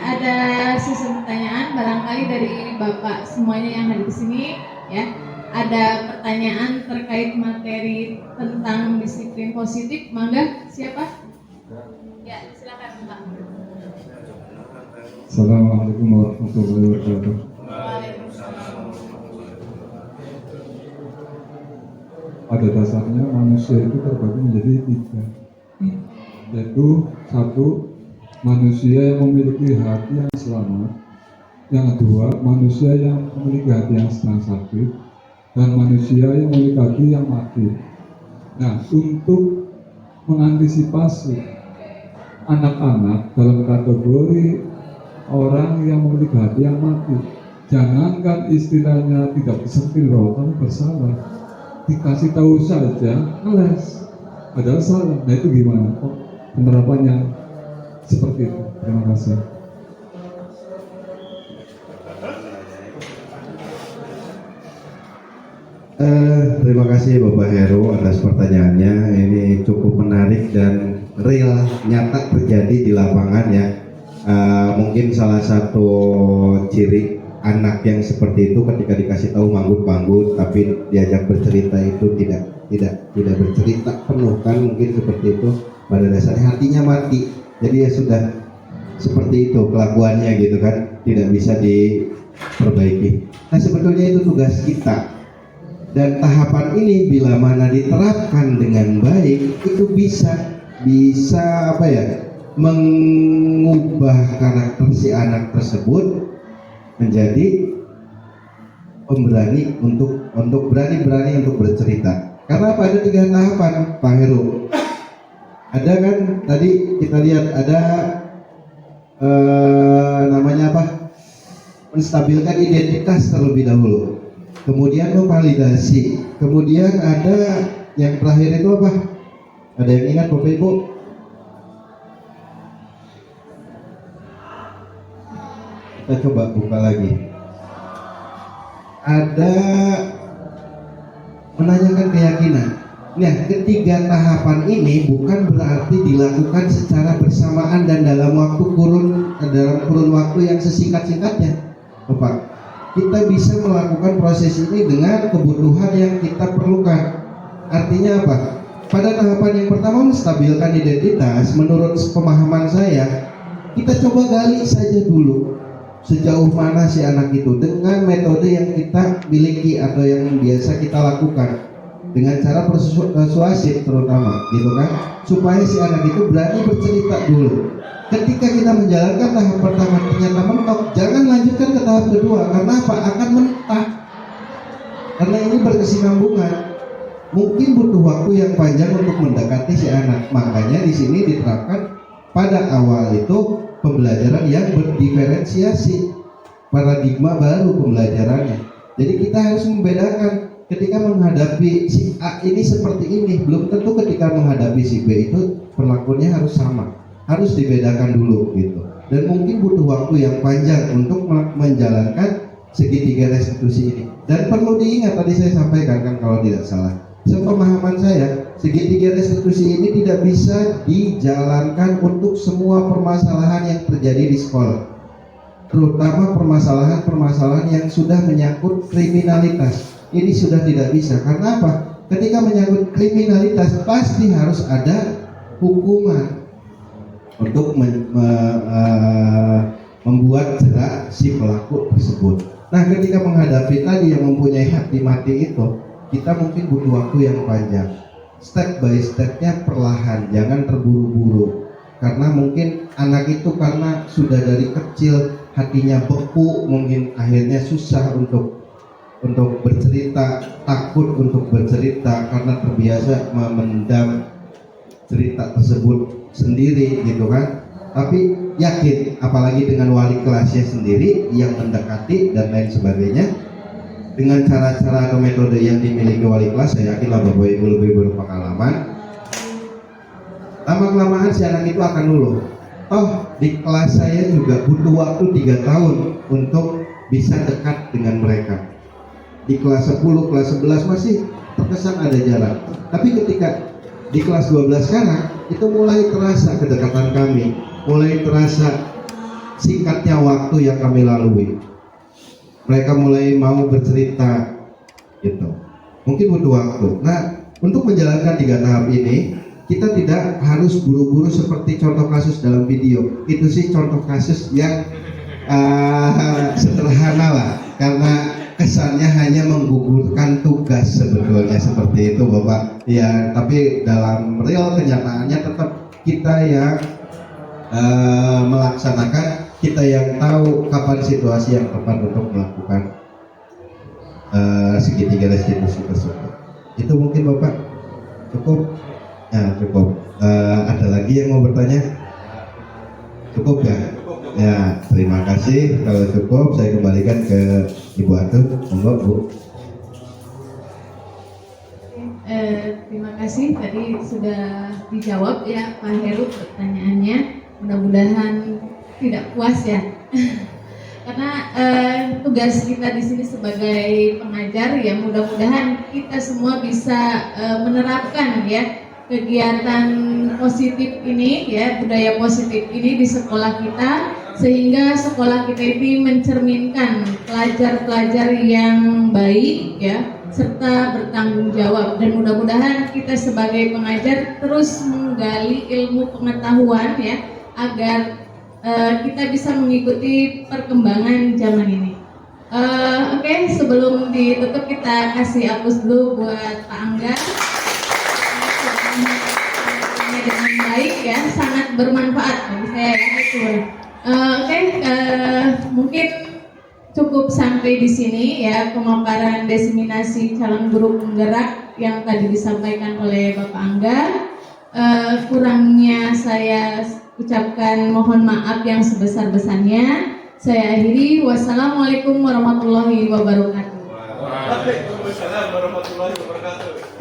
ada sesi pertanyaan, barangkali dari Bapak semuanya yang hadir di sini ya. Ada pertanyaan terkait materi tentang disiplin positif, mangga siapa? Ya, silakan Pak. Assalamualaikum warahmatullahi wabarakatuh. Pada dasarnya manusia itu terbagi menjadi tiga, yaitu satu, manusia yang memiliki hati yang selamat, yang kedua, manusia yang memiliki hati yang sedang sakit, dan manusia yang memiliki hati yang mati. Nah, untuk mengantisipasi anak-anak dalam kategori orang yang memiliki hati yang mati, jangankan istilahnya tidak bersentil roh, kamu bersalah, dikasih tahu saja ngeles, padahal salah. Nah itu gimana? Penerapannya seperti itu. Terima kasih. Terima kasih Bapak Heru atas pertanyaannya. Ini cukup menarik dan real, nyata terjadi di lapangan ya. Mungkin salah satu ciri anak yang seperti itu ketika dikasih tahu manggut-manggut, tapi diajak bercerita itu tidak bercerita penuh kan, mungkin seperti itu. Pada dasarnya hatinya mati, jadi ya sudah seperti itu kelakuannya gitu kan, tidak bisa diperbaiki. Nah sebetulnya itu tugas kita, dan tahapan ini bila mana diterapkan dengan baik itu bisa apa ya, mengubah karakter si anak tersebut menjadi pemberani untuk berani untuk bercerita. Karena apa? Ada 3 tahapan Pak Heru. Ada kan tadi kita lihat ada namanya apa? Menstabilkan identitas terlebih dahulu. Kemudian memvalidasi. Kemudian ada yang terakhir itu apa? Ada yang ingat Bapak Ibu? Kita coba buka lagi. Ada menanyakan keyakinan. Nah, ketiga tahapan ini bukan berarti dilakukan secara bersamaan dan dalam kurun waktu yang sesingkat-singkatnya, Bapak. Kita bisa melakukan proses ini dengan kebutuhan yang kita perlukan. Artinya apa? Pada tahapan yang pertama menstabilkan identitas, menurut pemahaman saya, kita coba gali saja dulu sejauh mana si anak itu dengan metode yang kita miliki atau yang biasa kita lakukan, dengan cara persuasif terutama gitu kan, supaya si anak itu berani bercerita dulu. Ketika kita menjalankan tahap pertama ternyata mentok, jangan lanjutkan ke tahap kedua. Karena apa? Akan mentah, karena ini berkesinambungan. Mungkin butuh waktu yang panjang untuk mendekati si anak. Makanya di sini diterapkan pada awal itu pembelajaran yang berdiferensiasi, paradigma baru pembelajarannya. Jadi kita harus membedakan ketika menghadapi si A ini seperti ini, belum tentu ketika menghadapi si B itu perlakuannya harus sama, harus dibedakan dulu gitu. Dan mungkin butuh waktu yang panjang untuk menjalankan segitiga restitusi ini. Dan perlu diingat, tadi saya sampaikan kan kalau tidak salah, sepemahaman saya, segitiga restitusi ini tidak bisa dijalankan untuk semua permasalahan yang terjadi di sekolah. terutama permasalahan-permasalahan yang sudah menyangkut kriminalitas. Ini sudah tidak bisa. Karena apa? Ketika menyangkut kriminalitas pasti harus ada hukuman untuk membuat jerak si pelaku tersebut. Nah, ketika menghadapi tadi yang mempunyai hati mati itu, kita mungkin butuh waktu yang panjang. Step by stepnya perlahan, jangan terburu-buru. Karena mungkin anak itu karena sudah dari kecil hatinya beku, mungkin akhirnya susah untuk bercerita, takut untuk bercerita karena terbiasa memendam cerita tersebut sendiri gitu kan. Tapi yakin, apalagi dengan wali kelasnya sendiri yang mendekati dan lain sebagainya, dengan cara-cara atau metode yang dimiliki wali kelas, saya yakinlah Bapak Ibu lebih berpengalaman. Lama-kelamaan si anak itu akan luluh. Toh di kelas saya juga butuh waktu 3 tahun untuk bisa dekat dengan mereka. Di kelas 10, kelas 11 masih terkesan ada jarak. Tapi ketika di kelas 12 sekarang, itu mulai terasa kedekatan kami, mulai terasa singkatnya waktu yang kami lalui. Mereka mulai mau bercerita gitu. Mungkin butuh waktu. Nah, untuk menjalankan 3 tahap ini, kita tidak harus buru-buru seperti contoh kasus dalam video. Itu sih contoh kasus yang sederhana lah, karena kesannya hanya menggugurkan tugas sebetulnya seperti itu Bapak. Ya, tapi dalam real kenyataannya tetap kita yang melaksanakan, kita yang tahu kapan situasi yang tepat untuk melakukan segitiga restitusi tersebut. Itu mungkin Bapak cukup. Ya, cukup. Ada lagi yang mau bertanya? Cukup ya? Ya, terima kasih. Kalau cukup, saya kembalikan ke Ibu Atuh. Monggo, Bu. Terima kasih, tadi sudah dijawab ya Pak Heru pertanyaannya. Mudah-mudahan tidak puas ya. Karena tugas kita di sini sebagai pengajar ya, mudah-mudahan kita semua bisa menerapkan ya kegiatan positif ini ya, budaya positif ini di sekolah kita, sehingga sekolah kita ini mencerminkan pelajar-pelajar yang baik ya, serta bertanggung jawab. Dan mudah-mudahan kita sebagai pengajar terus menggali ilmu pengetahuan ya, agar kita bisa mengikuti perkembangan zaman ini. Oke, sebelum ditutup kita kasih hapus dulu buat Pak Angga. Dengan baik ya, sangat bermanfaat bagi saya ya itu. Mungkin cukup sampai di sini ya pemaparan diseminasi calon guru penggerak yang tadi disampaikan oleh Bapak Angga. Kurangnya saya ucapkan mohon maaf yang sebesar-besarnya. Saya akhiri. Wassalamualaikum warahmatullahi wabarakatuh. Waalaikumsalam warahmatullahi wabarakatuh.